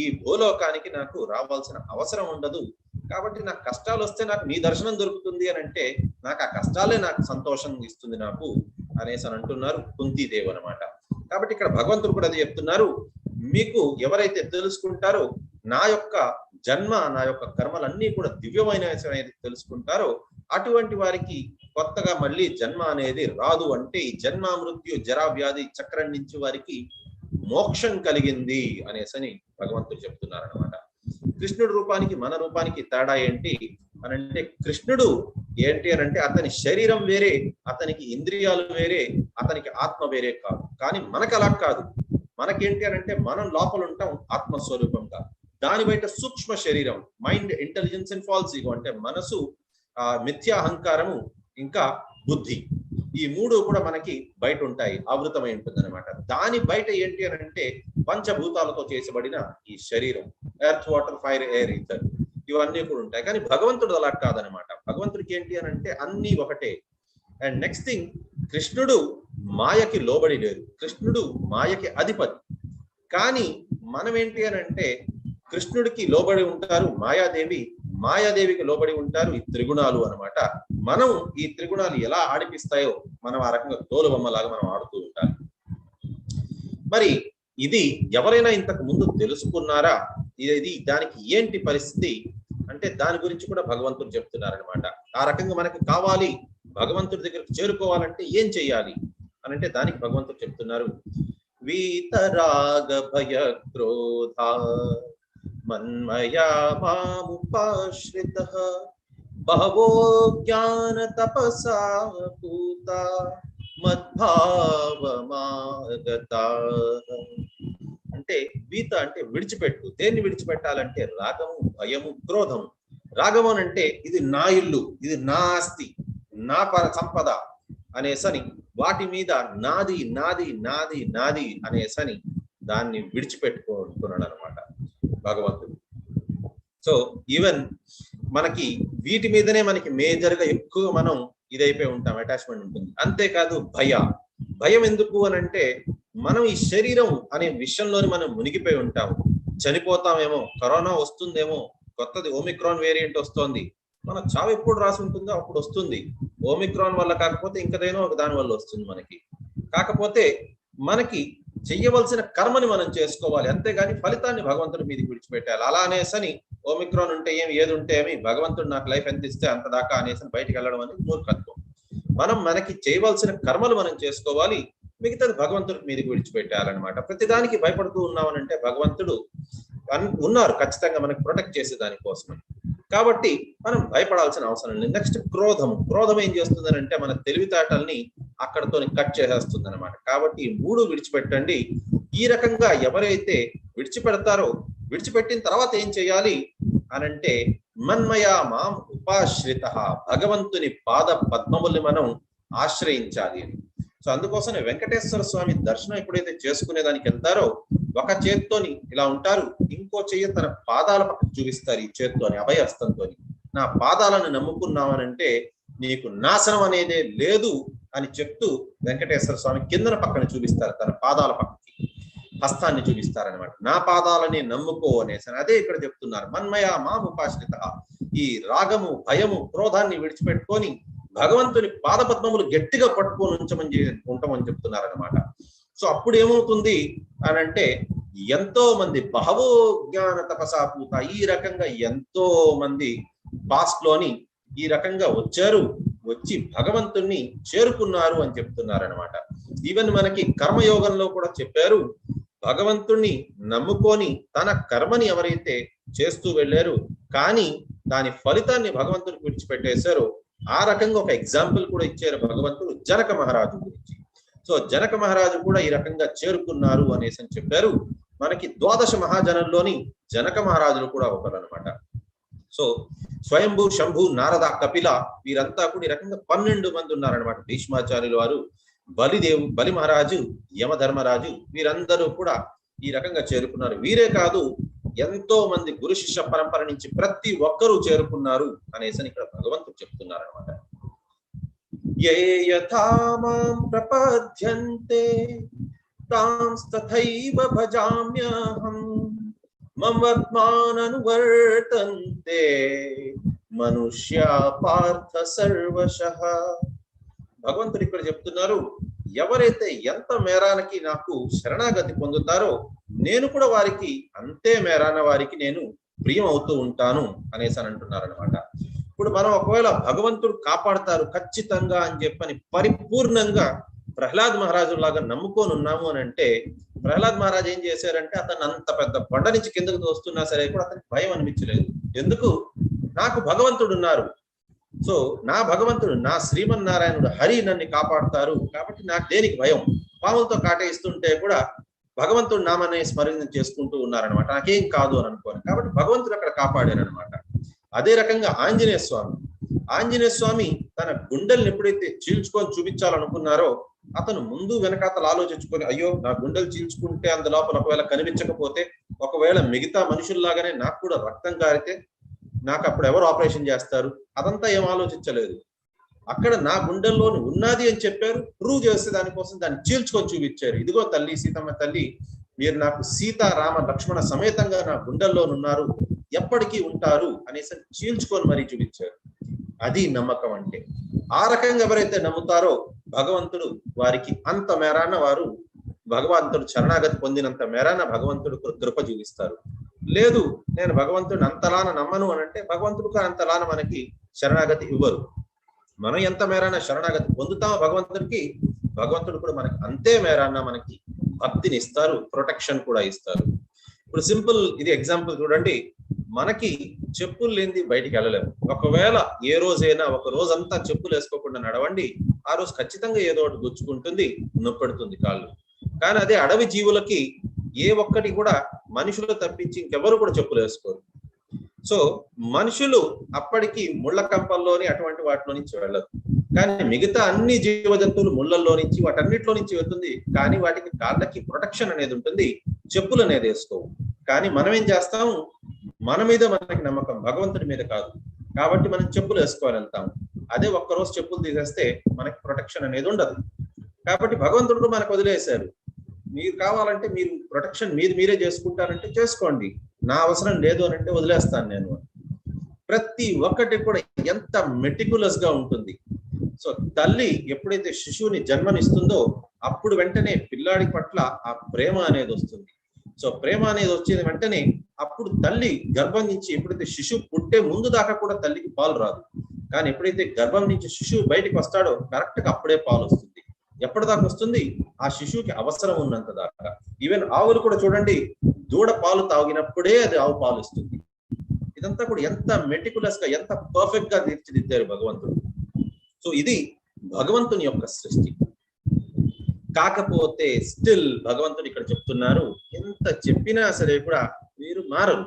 ఈ భూలోకానికి నాకు రావాల్సిన అవసరం ఉండదు. కాబట్టి నాకు కష్టాలు వస్తే నాకు మీ దర్శనం దొరుకుతుంది అని అంటే నాకు ఆ కష్టాలే నాకు సంతోషం ఇస్తుంది నాకు అనేసి అని అంటున్నారు కుంతీదేవి అనమాట. కాబట్టి ఇక్కడ భగవంతుడు కూడా అది చెప్తున్నారు, మీకు ఎవరైతే తెలుసుకుంటారో నా యొక్క జన్మ, నా యొక్క కర్మలన్నీ కూడా దివ్యమైన తెలుసుకుంటారో అటువంటి వారికి కొత్తగా మళ్ళీ జన్మ అనేది రాదు. అంటే ఈ జన్మ మృత్యు జరా వ్యాధి చక్రం నుంచి వారికి మోక్షం కలిగింది అనేసి భగవంతుడు చెప్తున్నారనమాట. కృష్ణుడి రూపానికి మన రూపానికి తేడా ఏంటి? అని అంటే కృష్ణుడు ఏంటి అని అంటే అతని శరీరం వేరే, అతనికి ఇంద్రియాలు వేరే, అతనికి ఆత్మ వేరే కాదు. కానీ మనకు అలా కాదు. మనకేంటి అని అంటే మనం లోపల ఉంటాం ఆత్మస్వరూపంగా, దాని బయట సూక్ష్మ శరీరం, mind, intelligence and false ego అంటే మనసు, మిథ్యాహంకారము, ఇంకా బుద్ధి. ఈ మూడు కూడా మనకి బయట ఉంటాయి, ఆవృతమై ఉంటుంది అనమాట. దాని బయట ఏంటి అని అంటే పంచభూతాలతో చేసబడిన ఈ శరీరం, earth, water, fire, air, ether, ఇవన్నీ కూడా ఉంటాయి. కానీ భగవంతుడు అలా కాదనమాట. భగవంతుడికి ఏంటి అని అంటే అన్ని ఒకటే. అండ్ నెక్స్ట్ థింగ్, కృష్ణుడు మాయకి లోబడి లేదు, కృష్ణుడు మాయకి అధిపతి. కానీ మనం ఏంటి అని అంటే కృష్ణుడికి లోబడి ఉంటారు మాయాదేవి, మాయాదేవికి లోబడి ఉంటారు ఈ త్రిగుణాలు అనమాట. మనం ఈ త్రిగుణాలు ఎలా ఆడిపిస్తాయో మనం ఆ రకంగా తోలుబొమ్మలాగా మనం ఆడుతూ ఉంటాం. మరి ఇది ఎవరైనా ఇంతకు ముందు తెలుసుకున్నారా? ఇది దానికి ఏంటి పరిస్థితి అంటే దాని గురించి కూడా భగవంతుడు చెప్తున్నారనమాట. ఆ రకంగా మనకి కావాలి, భగవంతుడి దగ్గరికి చేరుకోవాలంటే ఏం చెయ్యాలి అని అంటే దానికి భగవంతుడు చెప్తున్నారు. వీతరాగ భయ క్రోధ మన్మయా మాముపాశ్రితః బహవో జ్ఞాన తపసా పూతా మద్భావమాగతాః. అంటే వీత అంటే విడిచిపెట్టు. దేన్ని విడిచిపెట్టాలంటే రాగము, భయము, క్రోధము. రాగము అంటే ఇది నా ఇల్లు, ఇది నా ఆస్తి, నా సంపద అనేసని, వాటి మీద నాది నాది నాది నాది అనేసని దాన్ని విడిచిపెట్టుకుంటున్నాడు అనమాట భగవంతుడు. సో ఈవెన్ మనకి వీటి మీదనే మనకి మేజర్ గా ఎక్కువ మనం ఇదైపోయి ఉంటాం, అటాచ్మెంట్ ఉంటుంది. అంతేకాదు భయం ఎందుకు అని అంటే మనం ఈ శరీరం అనే విషయంలోని మనం మునిగిపోయి ఉంటాము. చనిపోతామేమో, కరోనా వస్తుందేమో, కొత్తది ఓమిక్రాన్ వేరియంట్ వస్తోంది, మన చావు ఎప్పుడు రాసి ఉంటుందో అప్పుడు వస్తుంది. ఓమిక్రాన్ వల్ల కాకపోతే ఇంకదైనా ఒక దాని వల్ల వస్తుంది మనకి. కాకపోతే మనకి చెయ్యవలసిన కర్మని మనం చేసుకోవాలి, అంతేగాని ఫలితాన్ని భగవంతుడి మీదకి విడిచిపెట్టాలి. అలా అనేసని ఓమిక్రాన్ ఉంటే ఏమి, ఏది ఉంటే ఏమి, భగవంతుడు నాకు లైఫ్ ఎంత ఇస్తే అంత దాకా అనేసని బయటికి వెళ్ళడం అనేది మూర్ఖత్వం. మనకి చేయవలసిన కర్మలు మనం చేసుకోవాలి, మిగతాది భగవంతుడి మీదకి విడిచిపెట్టాలన్నమాట. ప్రతిదానికి భయపడుతూ ఉన్నామనంటే భగవంతుడు ఉన్నారు ఖచ్చితంగా మనకి ప్రొటెక్ట్ చేసే దానికోసం. కాబట్టి మనం భయపడాల్సిన అవసరం లేదు. నెక్స్ట్ క్రోధం ఏం చేస్తుంది అంటే మన తెలివితేటల్ని అక్కడతో కట్ చేసేస్తుంది అనమాట. కాబట్టి ఈ మూడు విడిచిపెట్టండి. ఈ రకంగా ఎవరైతే విడిచిపెడతారో, విడిచిపెట్టిన తర్వాత ఏం చేయాలి అనంటే మన్మయా మాం ఉపాశ్రిత, భగవంతుని పాద పద్మముల్ని మనం ఆశ్రయించాలి. సో అందుకోసమే వెంకటేశ్వర స్వామి దర్శనం ఎప్పుడైతే చేసుకునేదానికి వెళ్తారో ఒక చేత్తోని ఇలా ఉంటారు, ఇంకో చెయ్యి తన పాదాల పక్కన చూపిస్తారు, ఈ చేత్తోని అభయహస్తంతో. నా పాదాలను నమ్ముకున్నావనంటే నీకు నాశనం అనేదే లేదు అని చెప్తూ వెంకటేశ్వర స్వామి కిందన పక్కన చూపిస్తారు, తన పాదాల పక్కకి హస్తాన్ని చూపిస్తారనమాట. నా పాదాలని నమ్ముకో అనేసి అదే ఇక్కడ చెప్తున్నారు. మన్మయా మాం ఉపాశ్రిత, ఈ రాగము, భయము, క్రోధాన్ని విడిచిపెట్టుకొని భగవంతుని పాదపద్మములు గట్టిగా పట్టుకొని ఉంటామని చెప్తున్నారనమాట. సో అప్పుడు ఏమవుతుంది అని అంటే ఎంతో మంది బహవో జ్ఞాన తపసాపూత, ఈ రకంగా ఎంతో మంది పాస్ట్ లోని ఈ రకంగా వచ్చి భగవంతుణ్ణి చేరుకున్నారు అని చెప్తున్నారనమాట. ఈవెన్ మనకి కర్మయోగంలో కూడా చెప్పారు, భగవంతుణ్ణి నమ్ముకొని తన కర్మని ఎవరైతే చేస్తూ వెళ్ళారు కానీ దాని ఫలితాన్ని భగవంతుడికి విడిచిపెట్టేశారో, ఆ రకంగా ఒక ఎగ్జాంపుల్ కూడా ఇచ్చారు భగవంతుడు జనక మహారాజు గురించి. సో జనక మహారాజు కూడా ఈ రకంగా చేరుకున్నారు అనేసి అని చెప్పారు. మనకి 12 మహాజనంలోని జనక మహారాజులు కూడా ఒకరనమాట. సో స్వయంభూ, శంభు, నారద, కపిల వీరంతా కూడా ఈ రకంగా 12 మంది ఉన్నారనమాట. భీష్మాచార్యులు వారు, బలి మహారాజు, యమధర్మరాజు వీరందరూ కూడా ఈ రకంగా చేరుకున్నారు. వీరే కాదు ఎంతో మంది గురు శిష్య పరంపర నుంచి ప్రతి ఒక్కరూ చేరుకున్నారు అనేసి ఇక్కడ భగవంతుడు చెప్తున్నారు అనమాట. ఏ యథా మాం ప్రపద్యంతే తాంస్తథైవ భజామ్యహం మమత్మాననువర్తంతే మనుష్యా పార్థ సర్వశః. భగవంతుడు ఇక్కడ చెప్తున్నారు, ఎవరైతే ఎంత మేరానికి నాకు శరణాగతి పొందుతారో నేను కూడా వారికి అంతే మేరాన వారికి నేను ప్రియం అవుతూ ఉంటాను అనేసి అని అంటున్నారు అనమాట. ఇప్పుడు మనం ఒకవేళ భగవంతుడు కాపాడతారు ఖచ్చితంగా అని చెప్పని పరిపూర్ణంగా ప్రహ్లాద్ మహారాజు లాగా నమ్ముకొని ఉన్నాము అని అంటే, ప్రహ్లాద్ మహారాజు ఏం చేశారంటే అతను అంత పెద్ద కొండ నుంచి కిందకు వస్తున్నా సరే కూడా అతనికి భయం అనిపించలేదు. ఎందుకు నాకు భగవంతుడు ఉన్నారు. సో నా భగవంతుడు, నా శ్రీమన్నారాయణుడు హరి నన్ను కాపాడుతారు. కాబట్టి నాకు దేనికి భయం? పాములతో కాటేస్తుంటే కూడా భగవంతుడు నామని స్మరణ చేసుకుంటూ ఉన్నారనమాట. నాకేం కాదు అని అనుకోని, కాబట్టి భగవంతుడు అక్కడ కాపాడారు అనమాట. అదే రకంగా ఆంజనేయ స్వామి తన గుండెల్ని ఎప్పుడైతే చీల్చుకొని చూపించాలనుకున్నారో, అతను ముందు వెనకాతలు ఆలోచించుకొని, అయ్యో నా గుండెలు చీల్చుకుంటే అందులోపల ఒకవేళ కనిపించకపోతే, ఒకవేళ మిగతా మనుషుల్లాగానే నాకు కూడా రక్తం కారితే నాకు అప్పుడు ఎవరు ఆపరేషన్ చేస్తారు? అదంతా ఏం ఆలోచించలేదు. అక్కడ నా గుండెల్లోని ఉన్నది అని చెప్పారు, ప్రూవ్ చేస్తే దానికోసం దాన్ని చీల్చుకొని చూపించారు. ఇదిగో తల్లి, సీతమ్మ తల్లి, మీరు నాకు సీతారామ లక్ష్మణ సమేతంగా నా గుండెల్లోనున్నారు, ఎప్పటికీ ఉంటారు అనేసి చీల్చుకొని మరీ చూపించారు. అది నమ్మకం అంటే. ఆ రకంగా ఎవరైతే నమ్ముతారో భగవంతుడు వారికి అంత మేరాన వారు భగవంతుడు శరణాగతి పొందినంత మేరాన భగవంతుడు కృప చూపిస్తారు. లేదు నేను భగవంతుడిని అంతలాన నమ్మను అని అంటే భగవంతుడికి అంతలాన మనకి శరణాగతి ఇవ్వరు. మనం ఎంత మేరాన శరణాగతి పొందుతామో భగవంతుడికి, భగవంతుడు కూడా మనకి అంతే మేరాన మనకి భక్తిని ఇస్తారు, ప్రొటెక్షన్ కూడా ఇస్తారు. ఇప్పుడు సింపుల్ ఇది ఎగ్జాంపుల్ చూడండి, మనకి చెప్పులు లేనిది బయటికి వెళ్ళలేము. ఒకవేళ ఏ రోజైనా ఒక రోజంతా చెప్పులు వేసుకోకుండా నడవండి, ఆ రోజు ఖచ్చితంగా ఏదో ఒకటి గుచ్చుకుంటుంది, నొప్పెడుతుంది కాళ్ళు. కానీ అదే అడవి జీవులకి ఏ ఒక్కటి కూడా మనుషులు తప్పించి ఇంకెవరు కూడా చెప్పులు వేసుకోరు. సో మనుషులు అప్పటికి ముళ్ళ కంపల్లోని అటువంటి వాటిలో నుంచి వెళ్ళదు. కానీ మిగతా అన్ని జీవ జంతువులు ముళ్ళల్లో నుంచి వాటన్నిటిలో నుంచి వెళ్తుంది. కానీ వాటికి కాళ్ళకి ప్రొటెక్షన్ అనేది ఉంటుంది, చెప్పులు అనేది వేసుకోవు. కానీ మనం ఏం చేస్తాము, మన మీద మనకి నమ్మకం, భగవంతుడి మీద కాదు. కాబట్టి మనం చెప్పులు వేసుకోవాలి వెళ్తాము. అదే ఒక్కరోజు చెప్పులు తీసేస్తే మనకి ప్రొటెక్షన్ అనేది ఉండదు. కాబట్టి భగవంతుడు మనకు వదిలేశారు. మీరు కావాలంటే మీరు ప్రొటెక్షన్ మీరే చేసుకుంటారంటే చేసుకోండి, నా అవసరం లేదు అని అంటే వదిలేస్తాను నేను. ప్రతి ఒక్కటి కూడా ఎంత మెటిక్యులస్ గా ఉంటుంది. సో తల్లి ఎప్పుడైతే శిశువుని జన్మనిస్తుందో అప్పుడు వెంటనే పిల్లాడి పట్ల ఆ ప్రేమ అనేది వస్తుంది. సో ప్రేమ అనేది వచ్చిన వెంటనే అప్పుడు తల్లి గర్భం నుంచి ఎప్పుడైతే శిశువు పుట్టే ముందు దాకా కూడా తల్లికి పాలు రాదు. కానీ ఎప్పుడైతే గర్భం నుంచి శిశువు బయటికి వస్తాడో కరెక్ట్ గా అప్పుడే పాలు వస్తుంది. ఎప్పటిదాకా వస్తుంది? ఆ శిశువుకి అవసరం ఉన్నంత దాకా. ఈవెన్ ఆవులు కూడా చూడండి, దూడ పాలు తాగినప్పుడే అది ఆవు పాలు ఇస్తుంది. ఇదంతా కూడా ఎంత మెటిక్యులస్ గా, ఎంత పర్ఫెక్ట్ గా తీర్చిదిద్దారు భగవంతుడు. సో ఇది భగవంతుని యొక్క సృష్టి. కాకపోతే స్టిల్ భగవంతుడు ఇక్కడ చెప్తున్నారు, ఎంత చెప్పినా సరే కూడా వీరు మారరు.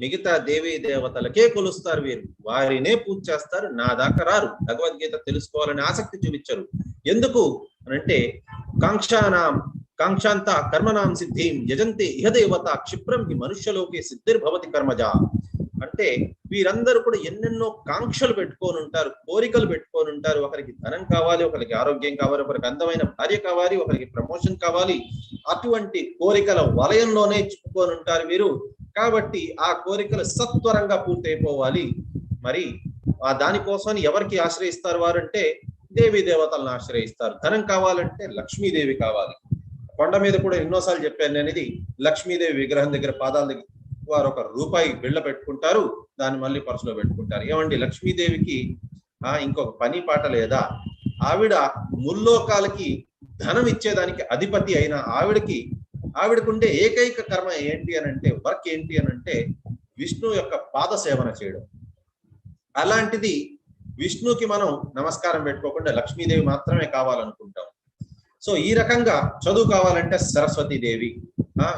మిగతా దేవీ దేవతలకే కొలుస్తారు వీరు, వారినే పూజ చేస్తారు, నా దాకా రారు. భగవద్గీత తెలుసుకోవాలని ఆసక్తి చూపించరు. ఎందుకు అనంటే కాంక్షాంత కర్మనాం సిద్ధిం యజంతే ఇహ దేవత క్షిప్రం హి మనుష్యలోకే సిద్ధిర్భవతి కర్మజ. అంటే వీరందరూ కూడా ఎన్నెన్నో కాంక్షలు పెట్టుకొని ఉంటారు, కోరికలు పెట్టుకొని ఉంటారు. ఒకరికి ధనం కావాలి, ఒకరికి ఆరోగ్యం కావాలి, ఒకరికి అందమైన భార్య కావాలి, ఒకరికి ప్రమోషన్ కావాలి. అటువంటి కోరికల వలయంలోనే చిక్కుకొని ఉంటారు వీరు. కాబట్టి ఆ కోరికలు సత్వరంగా పూర్తయిపోవాలి. మరి ఆ దానికోసం ఎవరికి ఆశ్రయిస్తారు వారంటే దేవీ దేవతలను ఆశ్రయిస్తారు. ధనం కావాలంటే లక్ష్మీదేవి కావాలి. కొండ మీద కూడా ఎన్నోసార్లు చెప్పాను నేను, ఇది లక్ష్మీదేవి విగ్రహం దగ్గర పాదాల దగ్గర వారు ₹1 బిళ్ళ పెట్టుకుంటారు, దాన్ని మళ్ళీ పర్సులో పెట్టుకుంటారు. ఏమండి, లక్ష్మీదేవికి ఇంకొక పని పాట లేదా? ఆవిడ ముల్లోకాలకి ధనం ఇచ్చేదానికి అధిపతి అయిన ఆవిడకుండే ఏకైక కర్మ ఏంటి అని అంటే, వర్క్ ఏంటి అని అంటే విష్ణు యొక్క పాద సేవన చేయడం. అలాంటిది విష్ణుకి మనం నమస్కారం పెట్టుకోకుండా లక్ష్మీదేవి మాత్రమే కావాలనుకుంటాం. సో ఈ రకంగా చదువు కావాలంటే సరస్వతీదేవి,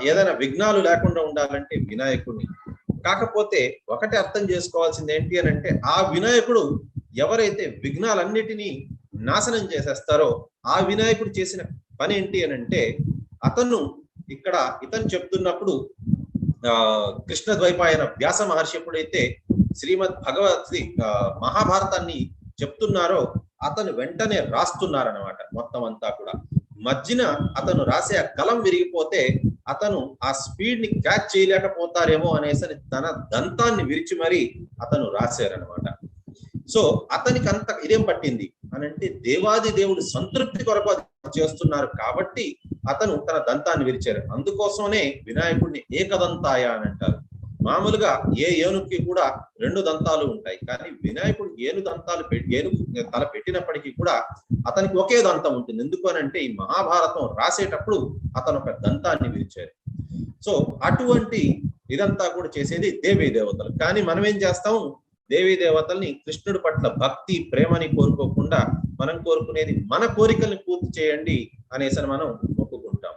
ఏదైనా విఘ్నాలు లేకుండా ఉండాలంటే వినాయకుడిని. కాకపోతే ఒకటి అర్థం చేసుకోవాల్సింది ఏంటి అని అంటే, ఆ వినాయకుడు ఎవరైతే విఘ్నాలన్నిటినీ నాశనం చేసేస్తారో ఆ వినాయకుడు చేసిన పని ఏంటి అని అంటే, ఇతను చెప్తున్నప్పుడు కృష్ణ ద్వైపాయన వ్యాస మహర్షి ఎప్పుడైతే శ్రీమద్ మహాభారతాన్ని చెప్తున్నారో అతను వెంటనే రాస్తున్నారనమాట. మొత్తం అంతా కూడా మధ్యన అతను రాసే ఆ కలం విరిగిపోతే అతను ఆ స్పీడ్ ని క్యాచ్ చేయలేకపోతారేమో అనేసి తన దంతాన్ని విరిచి మరీ అతను రాశారనమాట. సో అతనికి అంత ఇదేం పట్టింది అని అంటే, దేవాది దేవుడు సంతృప్తి కొరకు చేస్తున్నారు కాబట్టి అతను తన దంతాన్ని విరిచారు. అందుకోసమే వినాయకుడిని ఏకదంతాయ అని అంటారు. మామూలుగా ఏ ఏనుగుకి కూడా 2 దంతాలు ఉంటాయి, కానీ వినాయకుడు ఏనుగు తల పెట్టినప్పటికీ కూడా అతనికి ఒకే దంతం ఉంటుంది. ఎందుకు అని అంటే, ఈ మహాభారతం రాసేటప్పుడు అతను ఒక దంతాన్ని విరిచారు. సో అటువంటి ఇదంతా కూడా చేసేది దేవీ దేవతలు. కానీ మనం ఏం చేస్తాము, దేవీ దేవతల్ని కృష్ణుడి పట్ల భక్తి ప్రేమని కోరుకోకుండా మనం కోరుకునేది మన కోరికల్ని పూర్తి చేయండి అనేసి మనం మొక్కుకుంటాం.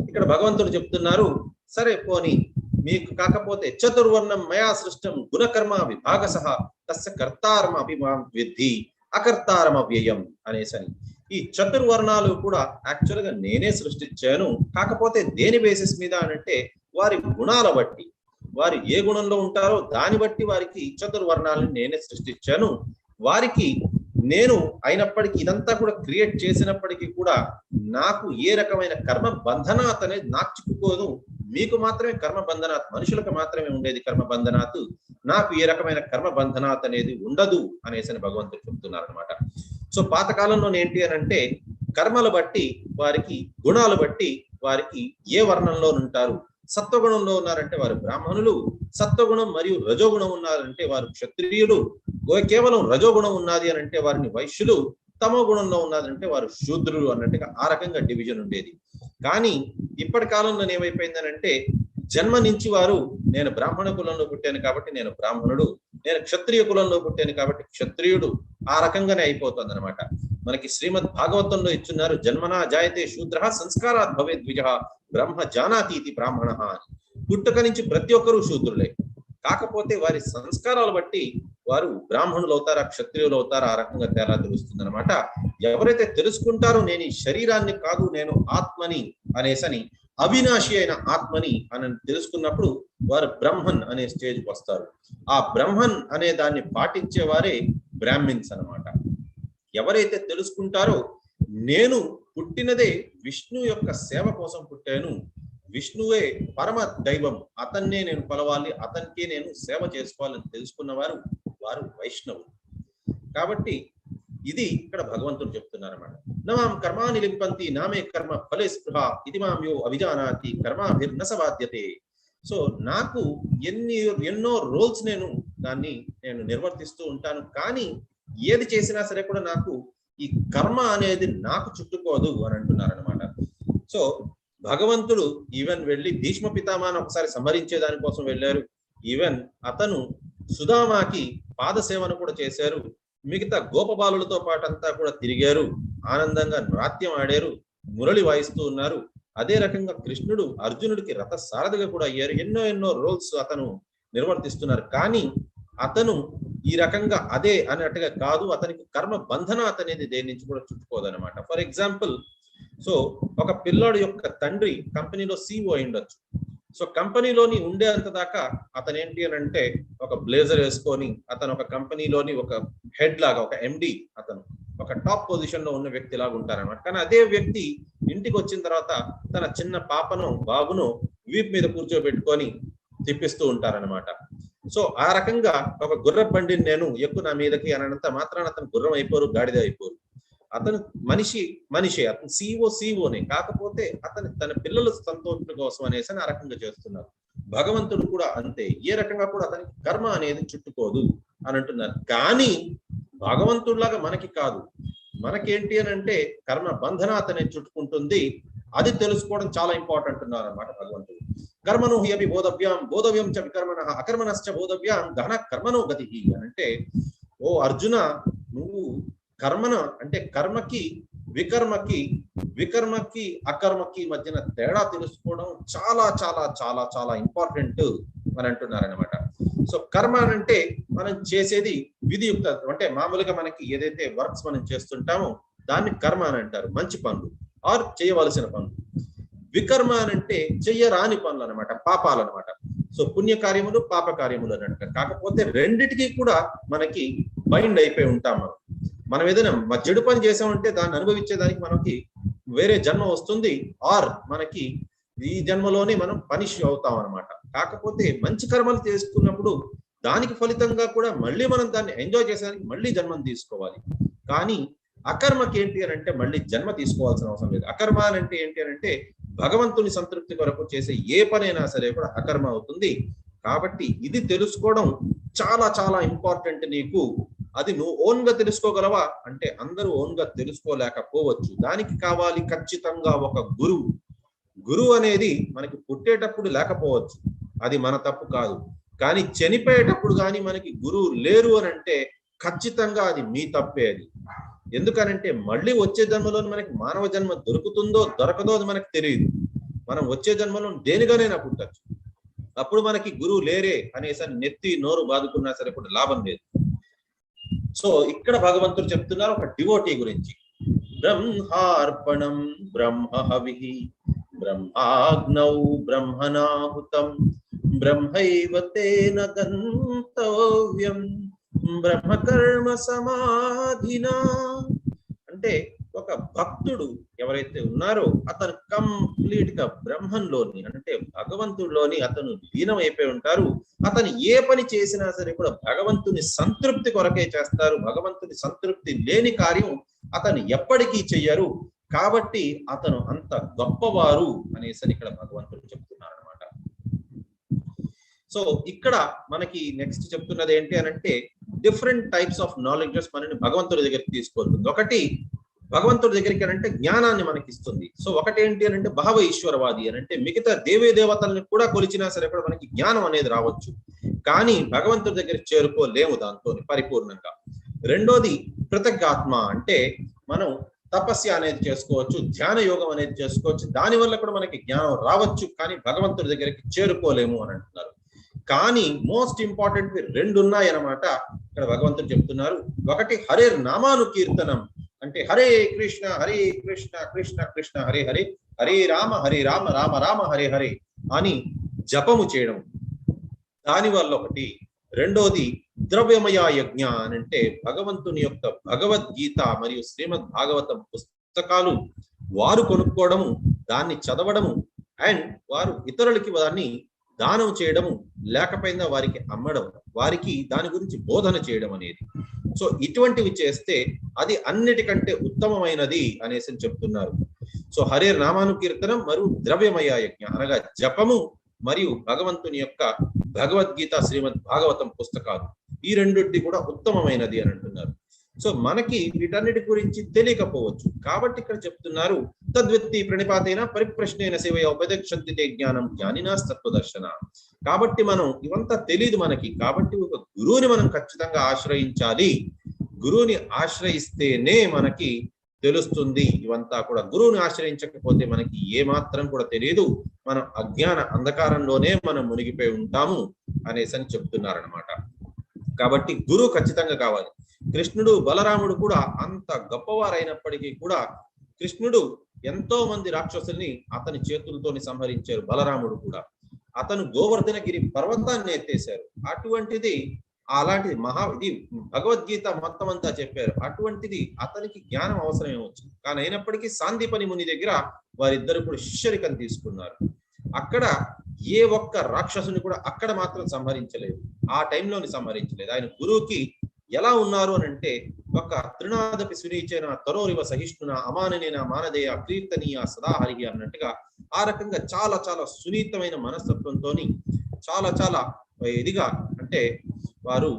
ఇక్కడ భగవంతుడు చెప్తున్నారు, సరే పోని మీకు కాకపోతే చతుర్వర్ణం మయా సృష్టం గుణకర్మ విభాగసః తస్య కర్తారం అభిమాం విద్ధి అకర్తారం అవ్యయం అనేసని. ఈ చతుర్వర్ణాలు కూడా యాక్చువల్ గా నేనే సృష్టించాను, కాకపోతే దేని బేసిస్ మీద అంటే వారి గుణాల బట్టి, వారు ఏ గుణంలో ఉంటారో దాన్ని బట్టి వారికి చతుర్వర్ణాలను నేనే సృష్టించాను. వారికి నేను అయినప్పటికీ ఇదంతా కూడా క్రియేట్ చేసినప్పటికీ కూడా నాకు ఏ రకమైన కర్మ బంధనాత్ అనేది నాకు చిక్కుకోదు. మీకు మాత్రమే కర్మ బంధనాత్, మనుషులకు మాత్రమే ఉండేది కర్మ బంధనాత్, నాకు ఏ రకమైన కర్మ బంధనాత్ అనేది ఉండదు అనేసి భగవంతుడు చెప్తున్నారు అనమాట. సో పాతకాలంలో ఏంటి అని అంటే కర్మలు బట్టి వారికి, గుణాలు బట్టి వారికి ఏ వర్ణంలో ఉంటారు. సత్వగుణంలో ఉన్నారంటే వారు బ్రాహ్మణులు, సత్వగుణం మరియు రజోగుణం ఉన్నారంటే వారు క్షత్రియులు, కేవలం రజోగుణం ఉన్నది అని అంటే వారిని వైశ్యులు, తమో గుణంలో ఉన్నదంటే వారు శూద్రులు అన్నట్టుగా ఆ రకంగా డివిజన్ ఉండేది. కానీ ఇప్పటి కాలంలో ఏమైపోయిందనంటే జన్మ నుంచి వారు నేను బ్రాహ్మణ కులంలో పుట్టాను కాబట్టి నేను బ్రాహ్మణుడు, నేను క్షత్రియ కులంలో పుట్టాను కాబట్టి క్షత్రియుడు, ఆ రకంగానే అయిపోతుంది అనమాట. మనకి శ్రీమద్ భాగవతంలో ఇచ్చున్నారు, జన్మనా జాయతే శూద్ర సంస్కారాత్ భవేద్ ద్విజః బ్రహ్మ జానాతీతి బ్రాహ్మణ అని. పుట్టుక నుంచి ప్రతి ఒక్కరూ శూద్రులే, కాకపోతే వారి సంస్కారాలు బట్టి వారు బ్రాహ్మణులు అవుతారా క్షత్రియులు అవుతారా ఆ రకంగా తేడా తెలుస్తుంది అనమాట. ఎవరైతే తెలుసుకుంటారో నేను ఈ శరీరాన్ని కాదు నేను ఆత్మని అనేసని, అవినాశి అయిన ఆత్మని అని తెలుసుకున్నప్పుడు వారు బ్రహ్మన్ అనే స్టేజ్కి వస్తారు. ఆ బ్రహ్మన్ అనే దాన్ని పాటించే వారే బ్రాహ్మిన్స్ అనమాట. ఎవరైతే తెలుసుకుంటారో నేను పుట్టినదే విష్ణు యొక్క సేవ కోసం పుట్టాను, విష్ణువే పరమ దైవం, అతన్నే నేను కొలవాలి, అతనికే నేను సేవ చేసుకోవాలని తెలుసుకున్నవారు వారు వైష్ణవులు. కాబట్టి ఇది ఇక్కడ భగవంతుడు చెప్తున్నారన్నమాట. నమాం కర్మాని లింపంతి నామే కర్మ ఫలే స్పృహ ఇది మాం యో అభిజానాతి కర్మాభిర్న సబాధ్యతే. సో నాకు ఎన్నో రోల్స్ నేను నిర్వర్తిస్తూ ఉంటాను, కానీ ఏది చేసినా సరే కూడా నాకు ఈ కర్మ అనేది నాకు చుట్టుకోదు అని అంటున్నారనమాట. సో భగవంతుడు ఈవెన్ వెళ్ళి భీష్మ పితామహని ఒకసారి సంహరించే దానికోసం వెళ్ళారు. ఈవెన్ అతను సుధామాకి పాదసేవను కూడా చేశారు. మిగతా గోపబాలులతో పాటు అంతా కూడా తిరిగారు, ఆనందంగా నాట్యం ఆడారు, మురళి వాయిస్తూ ఉన్నారు. అదే రకంగా కృష్ణుడు అర్జునుడికి రథ సారథిగా కూడా అయ్యారు. ఎన్నో రోల్స్ అతను నిర్వర్తిస్తున్నారు. కానీ అతను ఈ రకంగా అదే అన్నట్టుగా కాదు, అతనికి కర్మ బంధనాత్ అనేది దేని నుంచి కూడా చుట్టుకోదనమాట. ఫర్ ఎగ్జాంపుల్, సో ఒక పిల్లోడు యొక్క తండ్రి కంపెనీలో CEO అయి ఉండొచ్చు. సో కంపెనీలోని ఉండేంత దాకా అతను ఏంటి అని అంటే ఒక బ్లేజర్ వేసుకొని అతను ఒక కంపెనీలోని ఒక హెడ్ లాగా, ఒక MD, అతను ఒక టాప్ పొజిషన్ లో ఉన్న వ్యక్తి లాగా ఉంటారనమాట. కానీ అదే వ్యక్తి ఇంటికి వచ్చిన తర్వాత తన చిన్న పాపను బాబును వీపు మీద కూర్చోబెట్టుకొని తిప్పిస్తూ ఉంటారనమాట. సో ఆ రకంగా ఒక గుర్ర బండిని నేను ఎక్కువ నా మీదకి అనంత మాత్రాన అతను గుర్రం అయిపోరు, గాడిద అయిపోరు. అతను మనిషి అతను CEOనే, కాకపోతే అతను తన పిల్లల సంతోషం కోసం అనేసి ఆ రకంగా చేస్తున్నారు. భగవంతుడు కూడా అంతే, ఏ రకంగా కూడా అతనికి కర్మ అనేది చుట్టుకోదు అని అంటున్నారు. కానీ భగవంతుడిలాగా మనకి కాదు, మనకేంటి అని అంటే కర్మ బంధనాత్ అనేది చుట్టుకుంటుంది. అది తెలుసుకోవడం చాలా ఇంపార్టెంట్ అన్నారు అన్నమాట భగవంతుడు. కర్మను హి అపి బోధవ్యం చ వికర్మణః అకర్మణశ్చ బోధవ్యం గహన కర్మణో గతిః అని అంటే, ఓ అర్జున, నువ్వు కర్మన అంటే కర్మకి వికర్మకి అకర్మకి మధ్యన తేడా తెలుసుకోవడం చాలా చాలా చాలా చాలా ఇంపార్టెంట్ అని అంటున్నారనమాట. సో కర్మ అంటే మనం చేసేది విధియుక్త, అంటే మామూలుగా మనకి ఏదైతే వర్క్స్ మనం చేస్తుంటామో దాన్ని కర్మ అని అంటారు, మంచి పనులు ఆర్ చేయవలసిన పనులు. వికర్మ అని అంటే చెయ్యరాని పనులు అనమాట, పాపాలు అనమాట. సో పుణ్య కార్యములు పాప కార్యములు అని అంటారు. కాకపోతే రెండిటికి కూడా మనకి బైండ్ అయిపోయి ఉంటాం. మనం ఏదైనా చెడు పని చేసామంటే దాన్ని అనుభవించేదానికి మనకి వేరే జన్మ వస్తుంది, ఆర్ మనకి ఈ జన్మలోనే మనం పనిష్ అవుతాం అనమాట. కాకపోతే మంచి కర్మలు చేసుకున్నప్పుడు దానికి ఫలితంగా కూడా మళ్ళీ మనం దాన్ని ఎంజాయ్ చేసేదానికి మళ్ళీ జన్మను తీసుకోవాలి. కానీ అకర్మకి ఏంటి అని అంటే మళ్ళీ జన్మ తీసుకోవాల్సిన అవసరం లేదు. అకర్మ అంటే ఏంటి అని అంటే భగవంతుని సంతృప్తి కొరకు చేసే ఏ పనైనా సరే కూడా అకర్మ అవుతుంది. కాబట్టి ఇది తెలుసుకోవడం చాలా చాలా ఇంపార్టెంట్ నీకు. అది నువ్వు ఓన్ గా తెలుసుకోగలవా అంటే అందరూ ఓన్ గా తెలుసుకోలేకపోవచ్చు. దానికి కావాలి ఖచ్చితంగా ఒక గురువు. గురువు అనేది మనకి పుట్టేటప్పుడు లేకపోవచ్చు, అది మన తప్పు కాదు. కానీ చనిపోయేటప్పుడు కానీ మనకి గురువు లేరు అని అంటే ఖచ్చితంగా అది మీ తప్పే. అది ఎందుకనంటే మళ్ళీ వచ్చే జన్మలో మనకి మానవ జన్మ దొరుకుతుందో దొరకదో అది మనకు తెలియదు. మనం వచ్చే జన్మలో దేనిగానైనా పుట్టచ్చు. అప్పుడు మనకి గురువు లేరే అనేసి నెత్తి నోరు బాదుకున్నా సరే కూడా లాభం లేదు. సో ఇక్కడ భగవంతుడు చెప్తున్నారు ఒక డివోటీ గురించి. బ్రహ్మార్పణం బ్రహ్మ హవిః బ్రహ్మాగ్నౌ బ్రహ్మణాహుతం బ్రహ్మైవ తేన గంతవ్యం బ్రహ్మకర్మ సమాధినా. అంటే ఒక భక్తుడు ఎవరైతే ఉన్నారో అతను కంప్లీట్ గా బ్రహ్మంలోని అంటే భగవంతుడిలోని అతను లీనమైపోయి ఉంటారు. అతను ఏ పని చేసినా సరే కూడా భగవంతుని సంతృప్తి కొరకే చేస్తారు. భగవంతుని సంతృప్తి లేని కార్యం అతను ఎప్పటికీ చెయ్యరు. కాబట్టి అతను అంత గొప్పవారు అనేసి ఇక్కడ భగవంతుడు చెప్తున్నారు అనమాట. సో ఇక్కడ మనకి నెక్స్ట్ చెప్తున్నది ఏంటి అనంటే డిఫరెంట్ టైప్స్ ఆఫ్ నాలెడ్జెస్ మనని భగవంతుడి దగ్గరికి తీసుకెళ్తుంది. ఒకటి భగవంతుడి దగ్గరికి అంటే జ్ఞానాన్ని మనకి ఇస్తుంది. సో ఒకటి ఏంటి అని అంటే భావ ఈశ్వరవాది అని అంటే మిగతా దేవీ దేవతల్ని కూడా కొలిచినా సరే కూడా మనకి జ్ఞానం అనేది రావచ్చు. కానీ భగవంతుడి దగ్గరికి చేరుకోలేము దాంతో పరిపూర్ణంగా. రెండోది కృతజ్ఞాత్మ అంటే మనం తపస్య అనేది చేసుకోవచ్చు, ధ్యాన యోగం అనేది చేసుకోవచ్చు. దాని వల్ల కూడా మనకి జ్ఞానం రావచ్చు. కానీ భగవంతుడి దగ్గరికి చేరుకోలేము అని అంటున్నారు. కానీ మోస్ట్ ఇంపార్టెంట్ రెండు ఉన్నాయి అన్నమాట ఇక్కడ భగవంతుడు చెప్తున్నారు. ఒకటి హరే నామాను కీర్తనం అంటే హరే కృష్ణ కృష్ణ కృష్ణ హరే హరే హరే రామ రామ రామ హరే హరే అని జపము చేయడం, దాని వల్ల ఒకటి. రెండోది ద్రవ్యమయ యజ్ఞ అని అంటే భగవంతుని యొక్క భగవద్గీత మరియు శ్రీమద్ భాగవతం పుస్తకాలు వారు కొనుక్కోవడము, దాన్ని చదవడము అండ్ వారు ఇతరులకి దాన్ని దానం చేయడము, లేకపోయినా వారికి అమ్మడం, వారికి దాని గురించి బోధన చేయడం అనేది. సో ఇటువంటివి చేస్తే అది అన్నిటికంటే ఉత్తమమైనది అనేసి చెప్తున్నారు. సో హరే నామానుకీర్తనం మరియు ద్రవ్యమయ యజ్ఞ అనగా జపము మరియు భగవంతుని యొక్క భగవద్గీత శ్రీమద్ భాగవతం పుస్తకాలు, ఈ రెండింటి కూడా ఉత్తమమైనది అని అంటున్నారు. సో మనకి వీటన్నిటి గురించి తెలియకపోవచ్చు కాబట్టి ఇక్కడ చెప్తున్నారు తద్విత్తి ప్రణిపాతైన పరిప్రశ్నైన సేవయ ఉపదేక్షంతి జ్ఞానం జ్ఞానినా తత్వదర్శన. కాబట్టి మనం ఇవంతా తెలియదు మనకి, కాబట్టి ఒక గురువుని మనం ఖచ్చితంగా ఆశ్రయించాలి. గురువుని ఆశ్రయిస్తేనే మనకి తెలుస్తుంది ఇవంతా కూడా. గురువుని ఆశ్రయించకపోతే మనకి ఏ మాత్రం కూడా తెలియదు. మనం అజ్ఞాన అంధకారంలోనే మనం మునిగిపోయి ఉంటాము అనేసి అని చెప్తున్నారనమాట. కాబట్టి గురువు ఖచ్చితంగా కావాలి. కృష్ణుడు బలరాముడు కూడా అంత గొప్పవారైనప్పటికీ కూడా కృష్ణుడు ఎంతో మంది రాక్షసుల్ని అతని చేతులతోని సంహరించారు. బలరాముడు కూడా అతను గోవర్ధనగిరి పర్వతాన్ని ఎత్తేశారు. అటువంటిది అలాంటిది ఇది భగవద్గీత మొత్తం అంతా చెప్పారు. అటువంటిది అతనికి జ్ఞానం అవసరమే వచ్చింది. కానీ అయినప్పటికీ సాందీపని ముని దగ్గర వారిద్దరు కూడా శిష్యరికం తీసుకున్నారు. అక్కడ ఏ ఒక్క రాక్షసుని కూడా అక్కడ మాత్రం సంహరించలేదు, ఆ టైంలోని సంహరించలేదు. ఆయన గురువుకి ఎలా ఉన్నారు అని అంటే ఒక త్రినాదపి సునీచైన తరోరివ సహిష్ణున అమాననేన మానదేయ కీర్తనీయ సదాహరి అన్నట్టుగా ఆ రకంగా చాలా చాలా సునీతమైన మనస్తత్వంతో చాలా చాలా ఇదిగా అంటే వారు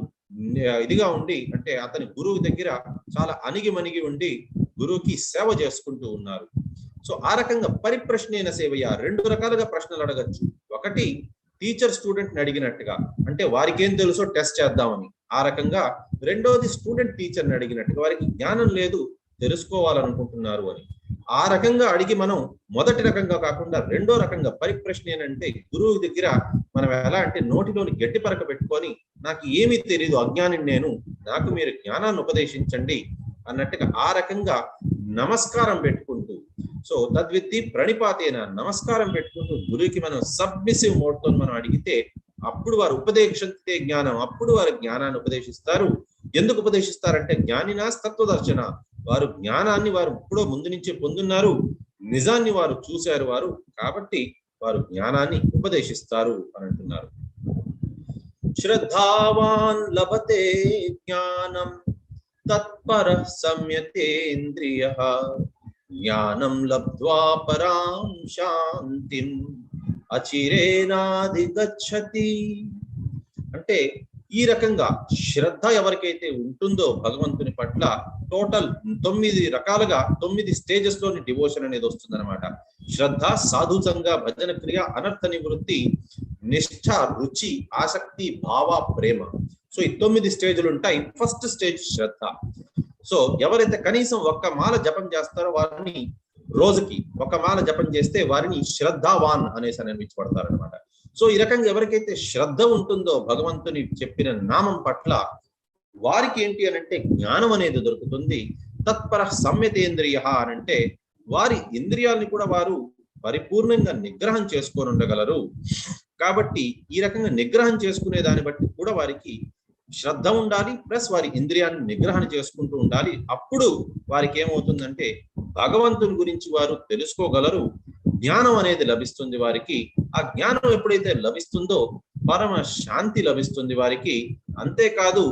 ఇదిగా ఉండి అంటే అతని గురువు దగ్గర చాలా అణిగిమణిగి ఉండి గురువుకి సేవ చేసుకుంటూ ఉన్నారు. సో ఆ రకంగా పరిప్రశ్నైన సేవయ్య రెండు రకాలుగా ప్రశ్నలు అడగచ్చు. ఒకటి టీచర్ స్టూడెంట్ అడిగినట్టుగా అంటే వారికి ఏం తెలుసో టెస్ట్ చేద్దామని ఆ రకంగా. రెండోది స్టూడెంట్ టీచర్ని అడిగినట్టుగా వారికి జ్ఞానం లేదు తెలుసుకోవాలనుకుంటున్నారు అని. ఆ రకంగా అడిగి మనం మొదటి రకంగా కాకుండా రెండో రకంగా పరిప్రశ్న ఏంటంటే గురువు దగ్గర మనం ఎలా అంటే నోటిలోని గట్టి పరక పెట్టుకొని నాకు ఏమీ తెలియదు అజ్ఞాని నేను, నాకు మీరు జ్ఞానాన్ని ఉపదేశించండి అన్నట్టుగా ఆ రకంగా నమస్కారం పెట్టుకుంటూ సో తద్విత్తి ప్రణిపాతేన నమస్కారం పెట్టుకుంటూ గురువుకి మనం సబ్మిసివ్ మోడ్తో మనం అడిగితే అప్పుడు వారు ఉపదేశించే జ్ఞానం, అప్పుడు వారు జ్ఞానాన్ని ఉపదేశిస్తారు. ఎందుకు ఉపదేశిస్తారంటే జ్ఞానినా తత్వదర్శన, వారు జ్ఞానాన్ని వారు ఎప్పుడో ముందు నుంచే పొందున్నారు, నిజాన్ని వారు చూశారు వారు, కాబట్టి వారు జ్ఞానాన్ని ఉపదేశిస్తారు అని అంటున్నారు. శ్రద్ధావాన్ లభతే జ్ఞానం తత్పర సంయతేంద్రియః జ్ఞానం లబ్ధ్వా పరాం శాంతిం అచిరేనాధిగచ్చతి. అంటే ఈ రకంగా శ్రద్ధ ఎవరికైతే ఉంటుందో భగవంతుని పట్ల టోటల్ 9 రకాలుగా 9 స్టేజెస్ లోని డివోషన్ అనేది వస్తుందన్నమాట. శ్రద్ధ, సాధుసంగ, భజన క్రియ, అనర్థ నివృత్తి, నిష్ఠ, రుచి, ఆసక్తి, భావ, ప్రేమ. సో ఈ 9 స్టేజ్లు ఉంటాయి. ఫస్ట్ స్టేజ్ శ్రద్ధ. సో ఎవరైతే కనీసం ఒక్క మాల జపం చేస్తారో వారిని, రోజుకి ఒక మాల జపం చేస్తే వారిని శ్రద్ధావాన్ అనేసి అనిపించబడతారు అనమాట. సో ఈ రకంగా ఎవరికైతే శ్రద్ధ ఉంటుందో భగవంతుని చెప్పిన నామం పట్ల, వారికి ఏంటి అనంటే జ్ఞానం అనేది దొరుకుతుంది. తత్పర సంయతేంద్రియ అనంటే వారి ఇంద్రియాలని కూడా వారు పరిపూర్ణంగా నిగ్రహం చేసుకొని ఉండగలరు. కాబట్టి ఈ రకంగా నిగ్రహం చేసుకునే దాన్ని బట్టి కూడా వారికి శ్రద్ధ ఉండాలి, ప్లస్ వారి ఇంద్రియాన్ని నిగ్రహణ చేసుకుంటూ ఉండాలి. అప్పుడు వారికి ఏమవుతుందంటే భగవంతుని గురించి వారు తెలుసుకోగలరు, జ్ఞానం అనేది లభిస్తుంది వారికి. ఆ జ్ఞానం ఎప్పుడైతే లభిస్తుందో పరమ శాంతి లభిస్తుంది వారికి. అంతేకాదు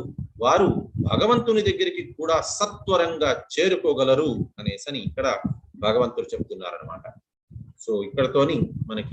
వారు భగవంతుని దగ్గరికి కూడా సత్వరంగా చేరుకోగలరు అనేసని ఇక్కడ భగవంతుడు చెప్తున్నారనమాట. సో ఇక్కడతోని మనకి